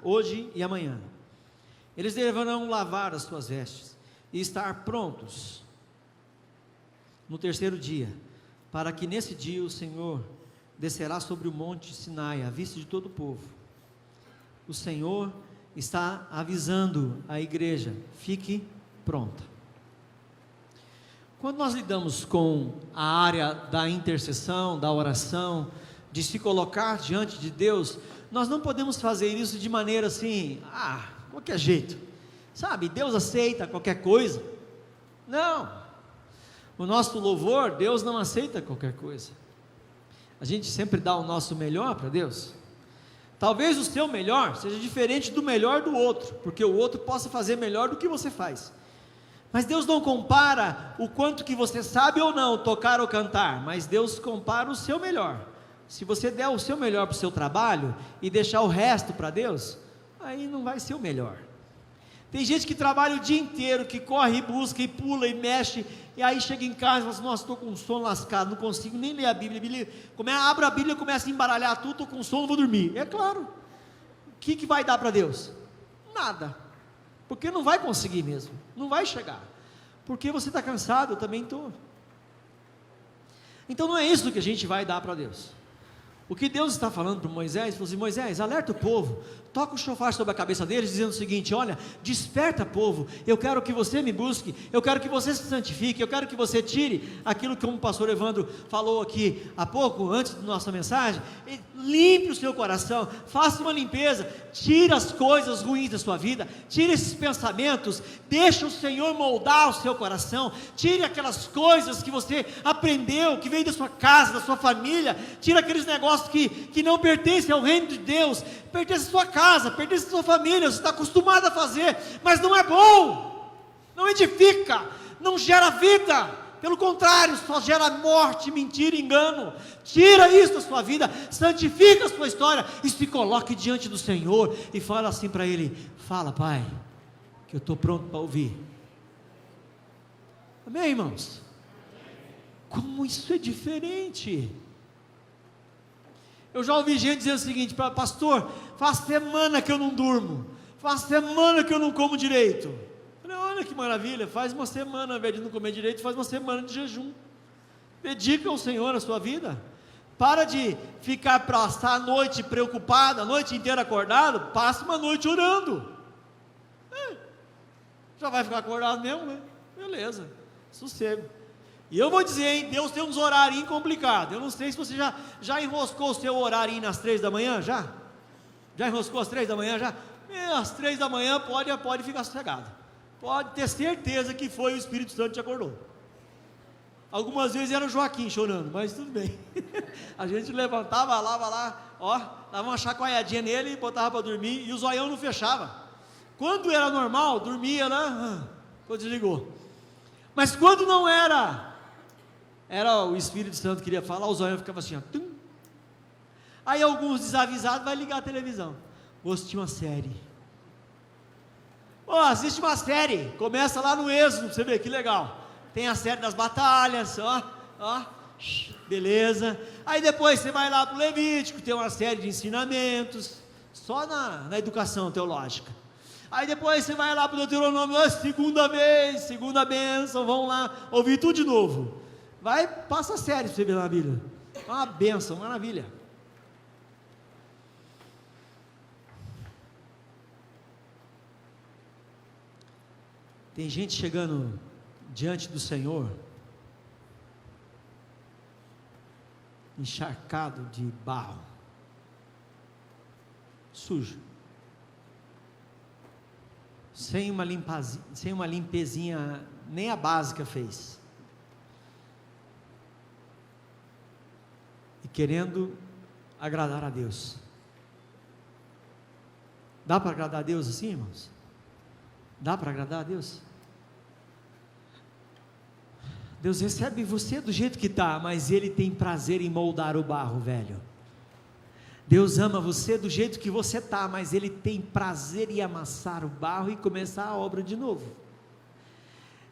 hoje e amanhã. Eles deverão lavar as suas vestes e estar prontos no terceiro dia, para que nesse dia o Senhor descerá sobre o monte Sinai, à vista de todo o povo. O Senhor está avisando a igreja: fique pronta. Quando nós lidamos com a área da intercessão, da oração, de se colocar diante de Deus, nós não podemos fazer isso de maneira assim, qualquer jeito, sabe, Deus aceita qualquer coisa. Não, o nosso louvor, Deus não aceita qualquer coisa. A gente sempre dá o nosso melhor para Deus. Talvez o seu melhor seja diferente do melhor do outro, porque o outro possa fazer melhor do que você faz. Mas Deus não compara o quanto que você sabe ou não tocar ou cantar, mas Deus compara o seu melhor. Se você der o seu melhor para o seu trabalho e deixar o resto para Deus, aí não vai ser o melhor. Tem gente que trabalha o dia inteiro, que corre e busca e pula e mexe, e aí chega em casa e fala assim: nossa, estou com sono lascado, não consigo nem ler a Bíblia. Abre a Bíblia e começa a embaralhar tudo, estou com sono, vou dormir. É claro, que vai dar para Deus? Nada, porque não vai conseguir mesmo, não vai chegar, porque você está cansado, eu também estou. Então não é isso que a gente vai dar para Deus. O que Deus está falando para Moisés, falou assim: Moisés, alerta o povo, toca o chofar sobre a cabeça deles, dizendo o seguinte: olha, desperta povo, eu quero que você me busque, eu quero que você se santifique, eu quero que você tire aquilo que o pastor Evandro falou aqui há pouco, antes da nossa mensagem, limpe o seu coração, faça uma limpeza, tire as coisas ruins da sua vida, tire esses pensamentos, deixa o Senhor moldar o seu coração, tire aquelas coisas que você aprendeu, que veio da sua casa, da sua família, tire aqueles negócios que não pertencem ao reino de Deus, pertence à sua casa, pertence à sua família, você está acostumado a fazer, mas não é bom, não edifica, não gera vida, pelo contrário, só gera morte, mentira, engano. Tira isso da sua vida, santifica a sua história e se coloque diante do Senhor e fala assim para Ele: fala, Pai, que eu estou pronto para ouvir. Amém, irmãos? Como isso é diferente. Eu já ouvi gente dizer o seguinte: pastor, faz semana que eu não durmo, faz semana que eu não como direito. Eu falei: olha que maravilha, faz uma semana, ao invés de não comer direito, faz uma semana de jejum, dedica ao Senhor a sua vida, para de ficar passar a noite preocupado, a noite inteira acordado, passa uma noite orando, já vai ficar acordado mesmo, né? Beleza, sossego. E eu vou dizer, hein, Deus tem uns horários complicados. Eu não sei se você já enroscou o seu horário às 3 da manhã, já? Já enroscou às 3 da manhã, já? Às 3 da manhã pode ficar sossegado, pode ter certeza que foi o Espírito Santo que te acordou. Algumas vezes era o Joaquim chorando, mas tudo bem. A gente levantava, lá, ó, dava uma chacoalhadinha nele e botava para dormir, e o zoião não fechava. Quando era normal, dormia lá, quando desligou. Mas quando não era o Espírito Santo que queria falar, o zoião ficava assim, ó, tum. Aí alguns desavisados vai ligar a televisão, vou assistir uma série. Assiste uma série, começa lá no Êxodo, você vê que legal, tem a série das batalhas, ó, beleza. Aí depois você vai lá para o Levítico, tem uma série de ensinamentos, só na educação teológica. Aí depois você vai lá para o Deuteronômio, segunda bênção, vão lá ouvir tudo de novo. Passa a série para você ver na Bíblia, uma bênção, maravilha. Tem gente chegando diante do Senhor, encharcado de barro, sujo, sem uma limpezinha, nem a básica fez, e querendo agradar a Deus. Dá para agradar a Deus assim, irmãos? Dá para agradar a Deus? Deus recebe você do jeito que está, mas Ele tem prazer em moldar o barro, velho. Deus ama você do jeito que você está, mas Ele tem prazer em amassar o barro e começar a obra de novo.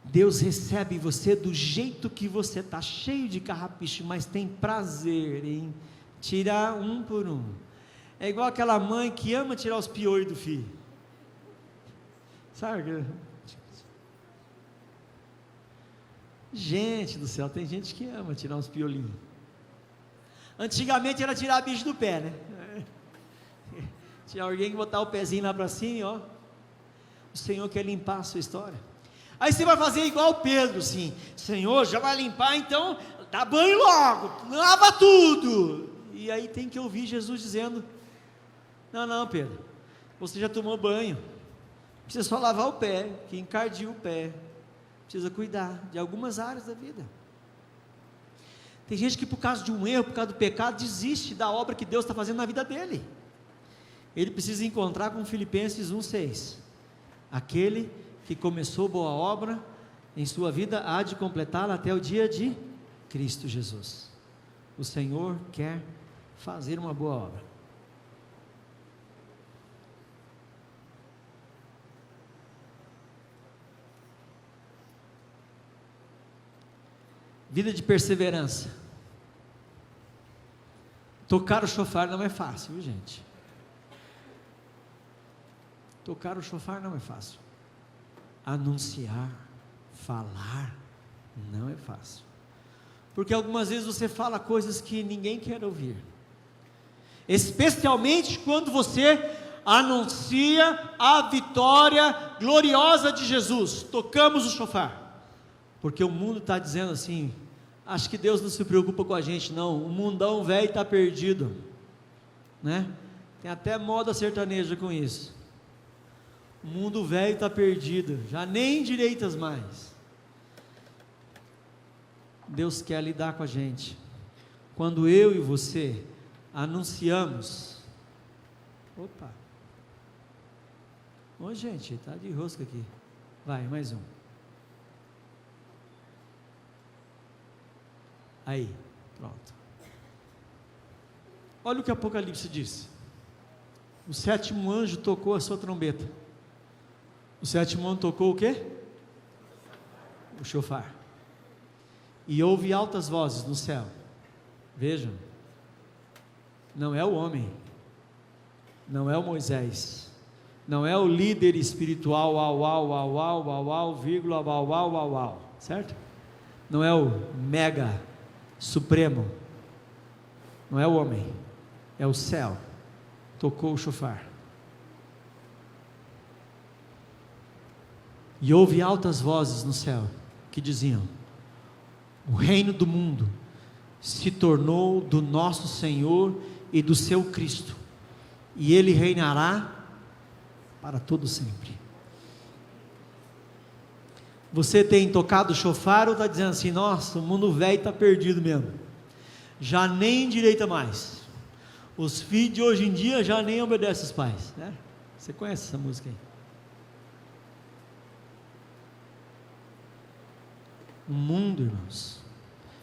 Deus recebe você do jeito que você está, cheio de carrapicho, mas tem prazer em tirar um por um. É igual aquela mãe que ama tirar os piolhos do filho, sabe? Gente do céu, tem gente que ama tirar uns piolinhos. Antigamente era tirar bicho do pé, né? Tinha alguém que botar o pezinho lá para cima, ó. O Senhor quer limpar a sua história. Aí você vai fazer igual Pedro, assim: Senhor, já vai limpar, então dá banho logo, lava tudo. E aí tem que ouvir Jesus dizendo: não, Pedro, você já tomou banho, precisa só lavar o pé, que encardiu o pé. Precisa cuidar de algumas áreas da vida. Tem gente que por causa de um erro, por causa do pecado, desiste da obra que Deus está fazendo na vida dele. Ele precisa encontrar com Filipenses 1,6: aquele que começou boa obra em sua vida há de completá-la até o dia de Cristo Jesus. O Senhor quer fazer uma boa obra. Vida de perseverança. Tocar o chofar não é fácil, viu, gente? Tocar o shofar não é fácil. Anunciar, falar, não é fácil. Porque algumas vezes você fala coisas que ninguém quer ouvir. Especialmente quando você anuncia a vitória gloriosa de Jesus. Tocamos o shofar. Porque o mundo está dizendo assim: acho que Deus não se preocupa com a gente, não. O mundão velho está perdido, né? Tem até moda sertaneja com isso. O mundo velho está perdido, já nem direitas mais. Deus quer lidar com a gente. Quando eu e você anunciamos. Opa! Ô gente, está de rosca aqui. Vai, mais um. Aí, pronto. Olha o que Apocalipse diz. O sétimo anjo tocou a sua trombeta. O sétimo anjo tocou o quê? O shofar. E houve altas vozes no céu. Vejam, não é o homem, não é o Moisés, não é o líder espiritual, vírgula, certo? Não é o mega supremo, não é o homem, é o céu. Tocou o shofar. E houve altas vozes no céu que diziam: o reino do mundo se tornou do nosso Senhor e do seu Cristo, e Ele reinará para todo sempre. Você tem tocado o shofar ou está dizendo assim: nossa, o mundo velho está perdido mesmo, já nem endireita mais, os filhos de hoje em dia já nem obedecem os pais, né? Você conhece essa música aí? O mundo, irmãos,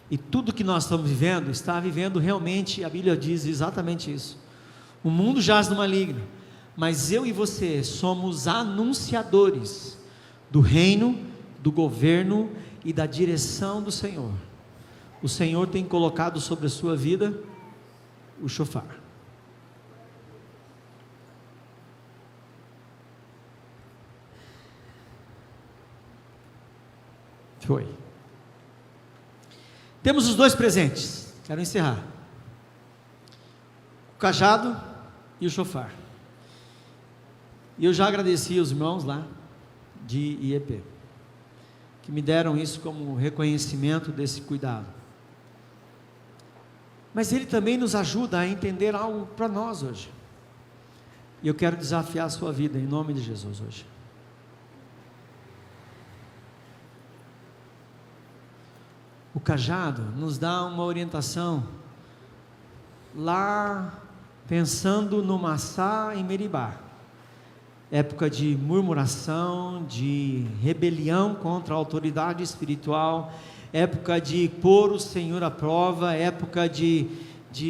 e tudo que nós estamos vivendo, está vivendo realmente, a Bíblia diz exatamente isso. O mundo jaz no maligno, mas eu e você somos anunciadores do reino, do governo e da direção do Senhor. O Senhor tem colocado sobre a sua vida o shofar. Foi. Temos os dois presentes, quero encerrar: o cajado e o shofar. E eu já agradeci aos irmãos lá de IEP, que me deram isso como reconhecimento desse cuidado. Mas ele também nos ajuda a entender algo para nós hoje. E eu quero desafiar a sua vida em nome de Jesus hoje. O cajado nos dá uma orientação lá, pensando no Massá em Meribá, época de murmuração, de rebelião contra a autoridade espiritual, época de pôr o Senhor à prova, época de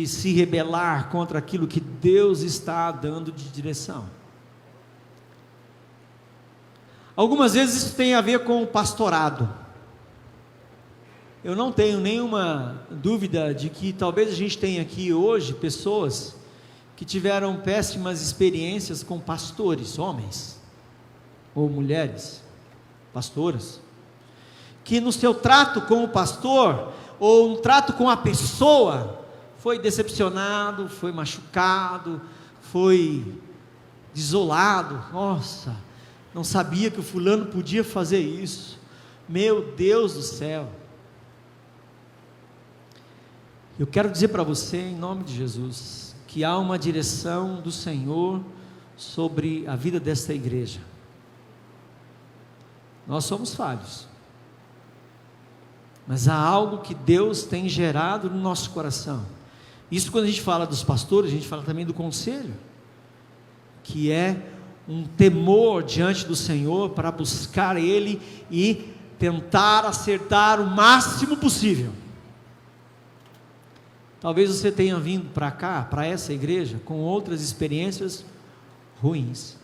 se rebelar contra aquilo que Deus está dando de direção. Algumas vezes isso tem a ver com o pastorado. Eu não tenho nenhuma dúvida de que talvez a gente tenha aqui hoje pessoas que tiveram péssimas experiências com pastores, homens ou mulheres, pastoras, que no seu trato com o pastor, ou no trato com a pessoa, foi decepcionado, foi machucado, foi desolado. Nossa, não sabia que o fulano podia fazer isso, meu Deus do céu. Eu quero dizer para você, em nome de Jesus, que há uma direção do Senhor sobre a vida desta igreja. Nós somos falhos, mas há algo que Deus tem gerado no nosso coração. Isso, quando a gente fala dos pastores, a gente fala também do conselho, que é um temor diante do Senhor para buscar Ele e tentar acertar o máximo possível. Talvez você tenha vindo para cá, para essa igreja, com outras experiências ruins,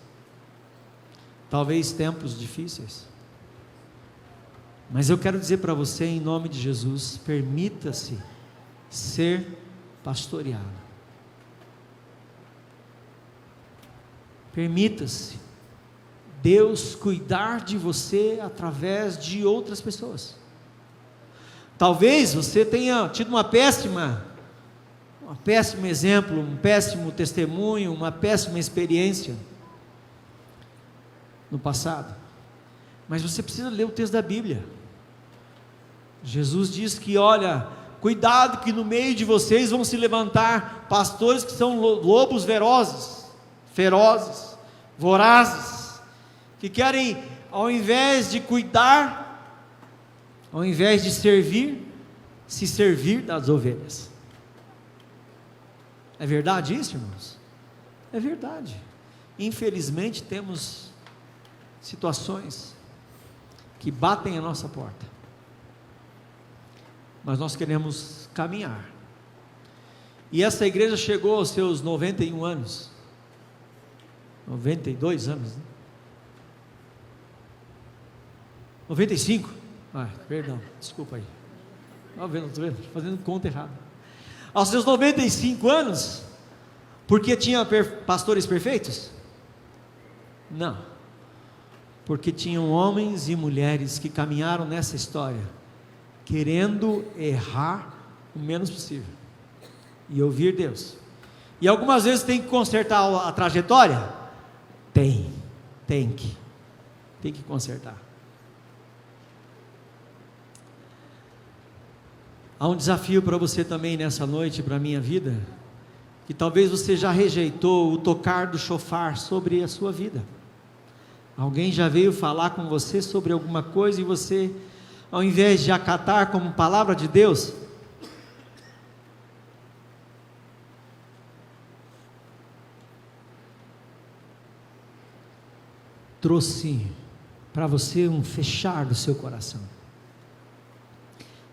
talvez tempos difíceis, mas eu quero dizer para você, em nome de Jesus, permita-se ser pastoreado, permita-se Deus cuidar de você através de outras pessoas. Talvez você tenha tido um péssimo exemplo, um péssimo testemunho, uma péssima experiência no passado, mas você precisa ler o texto da Bíblia. Jesus diz que, olha, cuidado que no meio de vocês vão se levantar pastores que são lobos ferozes, vorazes, que querem, ao invés de cuidar, ao invés de servir, se servir das ovelhas. É verdade isso, irmãos? É verdade. Infelizmente temos situações que batem a nossa porta, mas nós queremos caminhar. E essa igreja chegou aos seus 91 anos, 92 anos, né? 95? Perdão, desculpa aí. Estou vendo, fazendo conta errada. Aos seus 95 anos, porque tinha pastores perfeitos? Não, porque tinham homens e mulheres que caminharam nessa história, querendo errar o menos possível, e ouvir Deus. E algumas vezes tem que consertar a trajetória? Tem que consertar. Há um desafio para você também nessa noite, para a minha vida, que talvez você já rejeitou o tocar do chofar sobre a sua vida. Alguém já veio falar com você sobre alguma coisa e você, ao invés de acatar como palavra de Deus, trouxe para você um fechar do seu coração.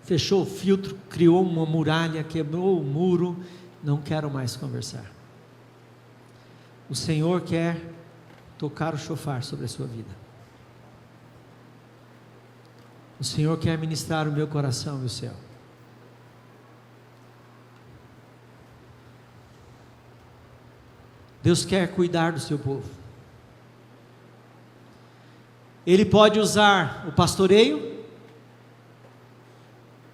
Fechou o filtro, criou uma muralha, quebrou o muro. Não quero mais conversar. O Senhor quer tocar o chofar sobre a sua vida. O Senhor quer ministrar o meu coração e o céu. Deus quer cuidar do seu povo. Ele pode usar o pastoreio,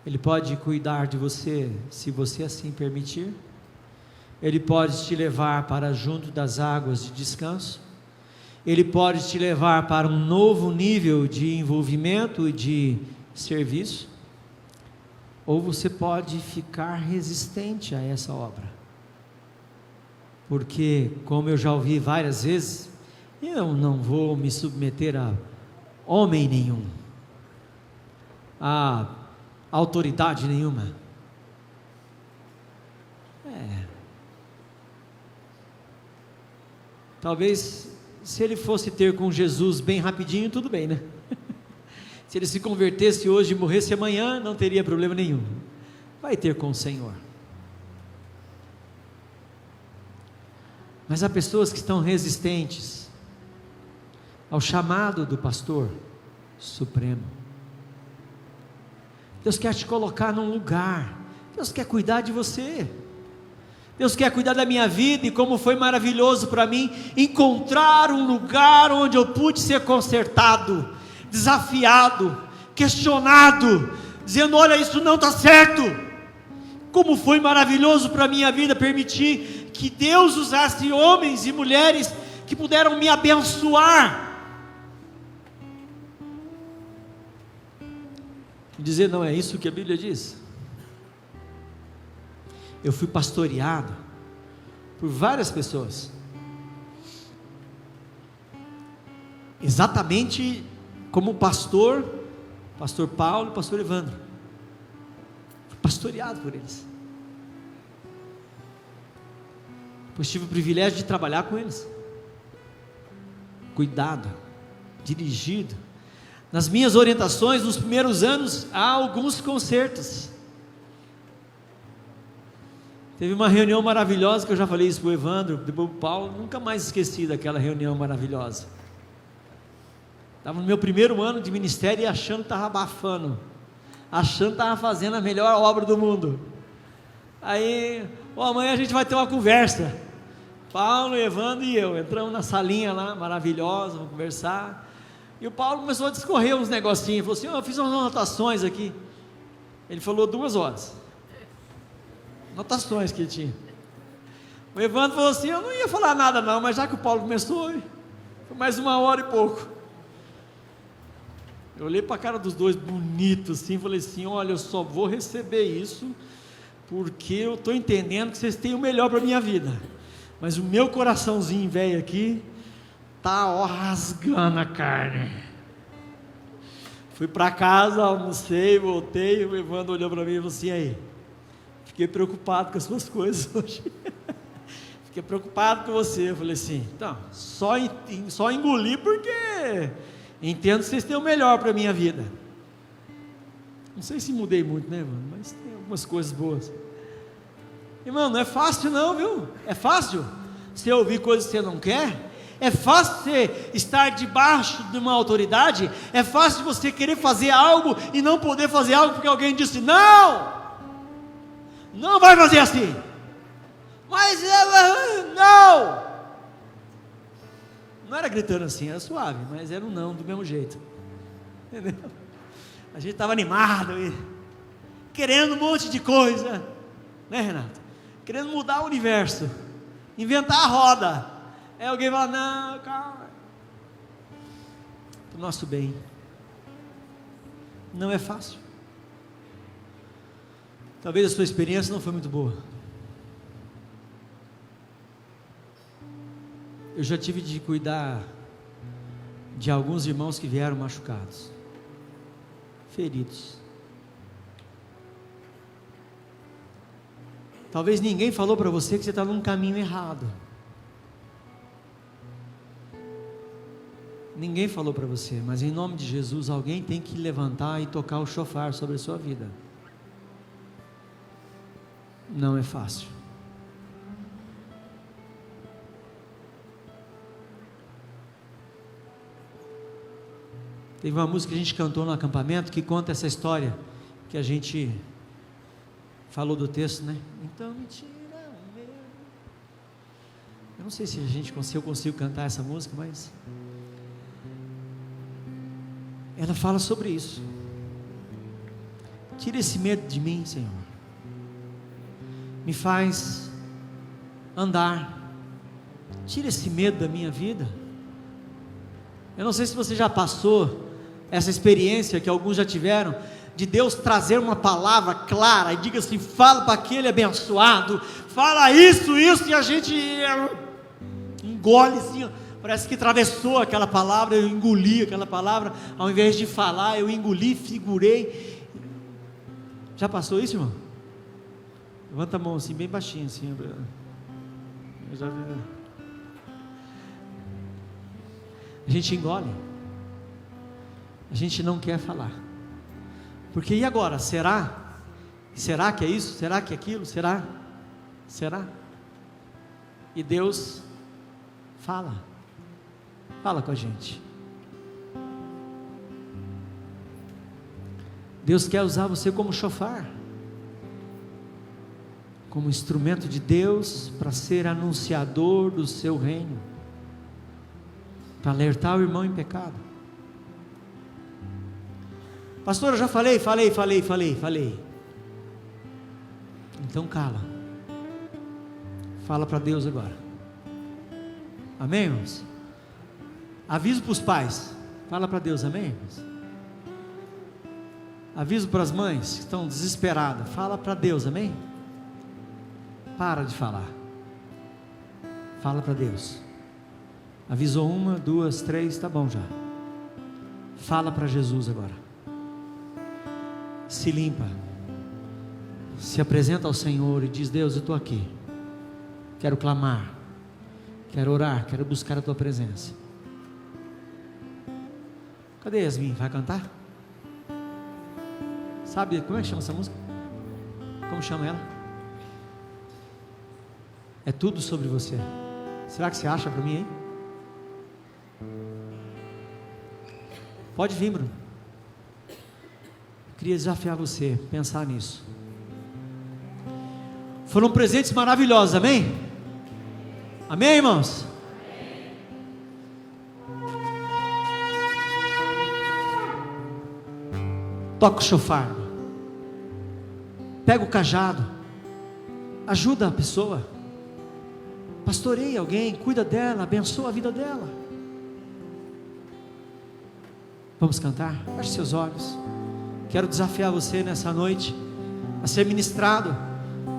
Ele pode cuidar de você, se você assim permitir. Ele pode te levar para junto das águas de descanso. Ele pode te levar para um novo nível de envolvimento e de serviço. Ou você pode ficar resistente a essa obra. Porque, como eu já ouvi várias vezes, eu não vou me submeter a homem nenhum, a autoridade nenhuma. Talvez, se ele fosse ter com Jesus bem rapidinho, tudo bem, né? Se ele se convertesse hoje e morresse amanhã, não teria problema nenhum. Vai ter com o Senhor. Mas há pessoas que estão resistentes ao chamado do pastor supremo. Deus quer te colocar num lugar. Deus quer cuidar de você. Deus quer cuidar da minha vida, e como foi maravilhoso para mim encontrar um lugar onde eu pude ser consertado, desafiado, questionado, dizendo: olha, isso não está certo. Como foi maravilhoso para a minha vida permitir que Deus usasse homens e mulheres que puderam me abençoar, e dizer: não é isso que a Bíblia diz. Eu fui pastoreado por várias pessoas, exatamente como o pastor Paulo e o pastor Evandro. Fui pastoreado por eles, pois tive o privilégio de trabalhar com eles, cuidado, dirigido. Nas minhas orientações, nos primeiros anos, há alguns concertos. Teve uma reunião maravilhosa, que eu já falei isso para o Evandro, depois para o Paulo, nunca mais esqueci daquela reunião maravilhosa. Estava no meu primeiro ano de ministério e achando que estava abafando, achando que estava fazendo a melhor obra do mundo. Aí, amanhã a gente vai ter uma conversa. Paulo, Evandro e eu entramos na salinha lá, maravilhosa, vamos conversar. E o Paulo começou a discorrer uns negocinhos, falou assim: eu fiz umas anotações aqui. Ele falou 2 horas. Anotações que ele tinha. O Evandro falou assim: eu não ia falar nada não, mas já que o Paulo começou, foi mais 1 hora e pouco. Eu olhei para a cara dos dois, bonitos assim, falei assim: olha, eu só vou receber isso, porque eu estou entendendo que vocês têm o melhor para a minha vida. Mas o meu coraçãozinho velho aqui, tá rasgando a carne. Fui para casa, almocei, voltei, o Evandro olhou para mim e falou assim: aí, fiquei preocupado com as suas coisas hoje. Fiquei preocupado com você. Eu falei assim: então, só engoli porque entendo que vocês têm o melhor para a minha vida. Não sei se mudei muito, né, Evandro? Mas tem algumas coisas boas. Irmão, não é fácil não, viu? É fácil você ouvir coisas que você não quer? É fácil você estar debaixo de uma autoridade? É fácil você querer fazer algo e não poder fazer algo porque alguém disse: não, não vai fazer assim. Mas não era gritando assim, era suave, mas era um não do mesmo jeito, entendeu? A gente estava animado e querendo um monte de coisa, né, Renato? Querendo mudar o universo, inventar a roda. Aí alguém fala: não, calma, para o nosso bem. Não é fácil. Talvez a sua experiência não foi muito boa. Eu já tive de cuidar de alguns irmãos que vieram machucados, feridos. Talvez ninguém falou para você que você está num caminho errado. Ninguém falou para você, mas em nome de Jesus, alguém tem que levantar e tocar o chofar sobre a sua vida. Não é fácil. Teve uma música que a gente cantou no acampamento que conta essa história que a gente falou do texto, né? Então me tira o medo. Eu não sei se eu consigo cantar essa música, mas ela fala sobre isso. Tira esse medo de mim, Senhor. Me faz andar. Tira esse medo da minha vida. Eu não sei se você já passou essa experiência que alguns já tiveram, de Deus trazer uma palavra clara e diga assim: fala para aquele abençoado, fala isso, e a gente engole assim, parece que atravessou aquela palavra. Eu engoli aquela palavra, ao invés de falar, eu engoli, figurei. Já passou isso, irmão? Levanta a mão assim, bem baixinho assim. Eu já vi. A gente engole, a gente não quer falar, porque e agora? Será que é isso? Será que é aquilo? Será? E Deus fala com a gente. Deus quer usar você como chofar, como instrumento de Deus para ser anunciador do seu reino, para alertar o irmão em pecado. Pastor, eu já falei. Então cala. Fala para Deus agora. Amém, irmãos? Aviso para os pais. Fala para Deus, amém, irmãos? Aviso para as mães que estão desesperadas. Fala para Deus, amém? Para de falar. Fala para Deus. Avisou 1, 2, 3, tá bom já. Fala para Jesus agora. Se limpa. Se apresenta ao Senhor e diz: Deus, eu estou aqui. Quero clamar. Quero orar. Quero buscar a tua presença. Cadê Yasmin? Vai cantar? Sabe como é que chama essa música? Como chama ela? É tudo sobre você. Será que você acha para mim, hein? Pode vir, Bruno. Eu queria desafiar você a pensar nisso. Foram presentes maravilhosos, amém? Amém, irmãos? Toca o chofar, pega o cajado, ajuda a pessoa, pastoreia alguém, cuida dela, abençoa a vida dela. Vamos cantar? Feche seus olhos. Quero desafiar você nessa noite a ser ministrado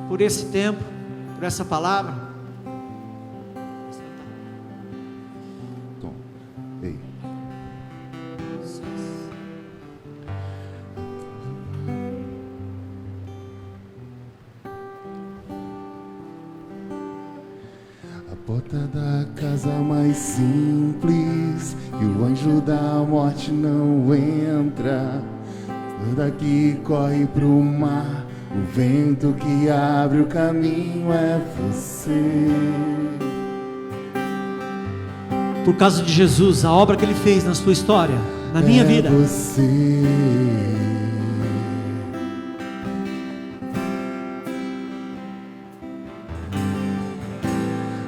por esse tempo, por essa palavra. Tom, ei. A porta da casa mais simples, e o anjo da morte não entra. Daqui corre pro mar, o vento que abre o caminho é você. Por causa de Jesus, a obra que Ele fez na sua história, na minha vida. Você.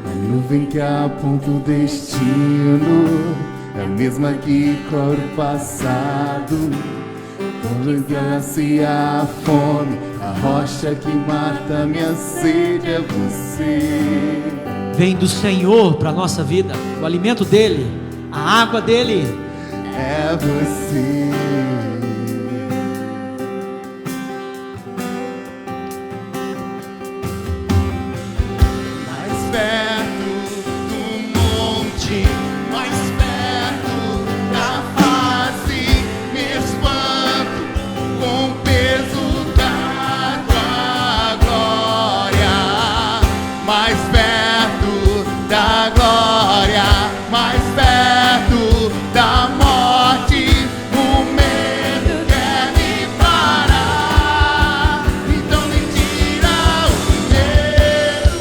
A nuvem que aponta o destino é a mesma que cobre o passado. Quando sacia a fome, a rocha que mata minha sede é você. Vem do Senhor para a nossa vida, o alimento dEle, a água dEle. É você. Mais perto do monte, mais perto da face, me espanto com o peso da tua glória. Mais perto da glória, mais perto da morte, o medo quer me parar. Então me tira o medo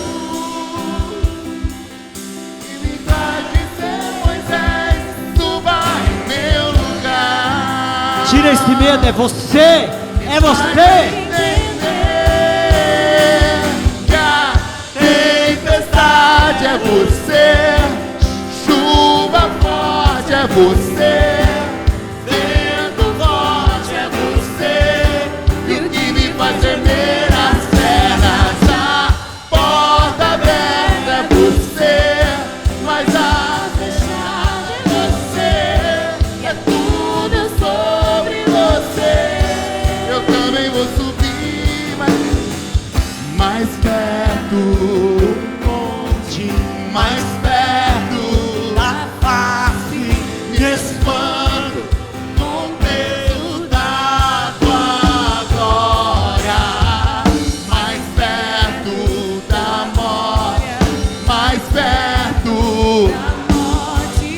e me faz de ser Moisés, suba em meu lugar. Tira esse medo, é você, é você. Que a tempestade é você, chuva forte é você, vento forte é você, e o que me faz tremer as pernas, a porta aberta é você, mas a fechada é você, e é tudo sobre você. Eu também vou subir mais perto, mais perto da face, me espanto com o peso da tua glória. Mais perto da morte, mais perto da morte,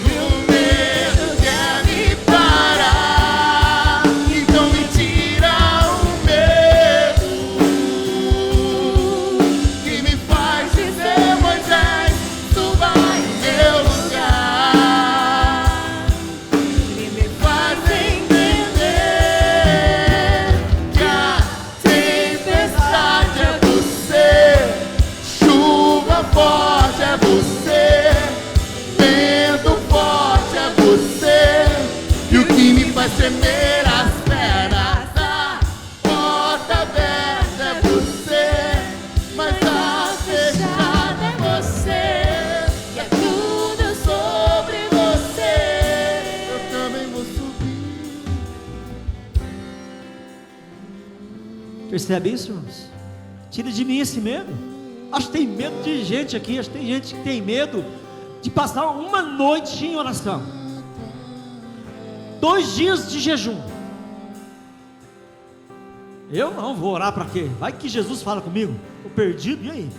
o medo quer me parar. Então me tira o medo que me faz dizer Moisés, suba em meu lugar, e me faz entender que a tempestade é você, chuva forte é você, vento forte é você, e o que me faz tremer as pernas, a porta aberta é você, mas a fechada é você, e é tudo sobre você. Eu também vou subir. Percebe isso, irmãos? Tira de mim esse medo. Acho que tem medo de gente aqui, acho que tem gente que tem medo de passar uma noite em oração, 2 dias de jejum. Eu não vou orar para quê? Vai que Jesus fala comigo, estou perdido, e aí?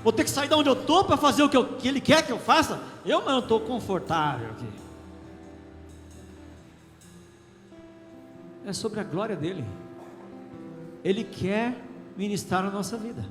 Vou ter que sair de onde eu estou para fazer o que Ele quer que eu faça? Eu não estou confortável aqui. É sobre a glória dEle. Ele quer ministrar a nossa vida.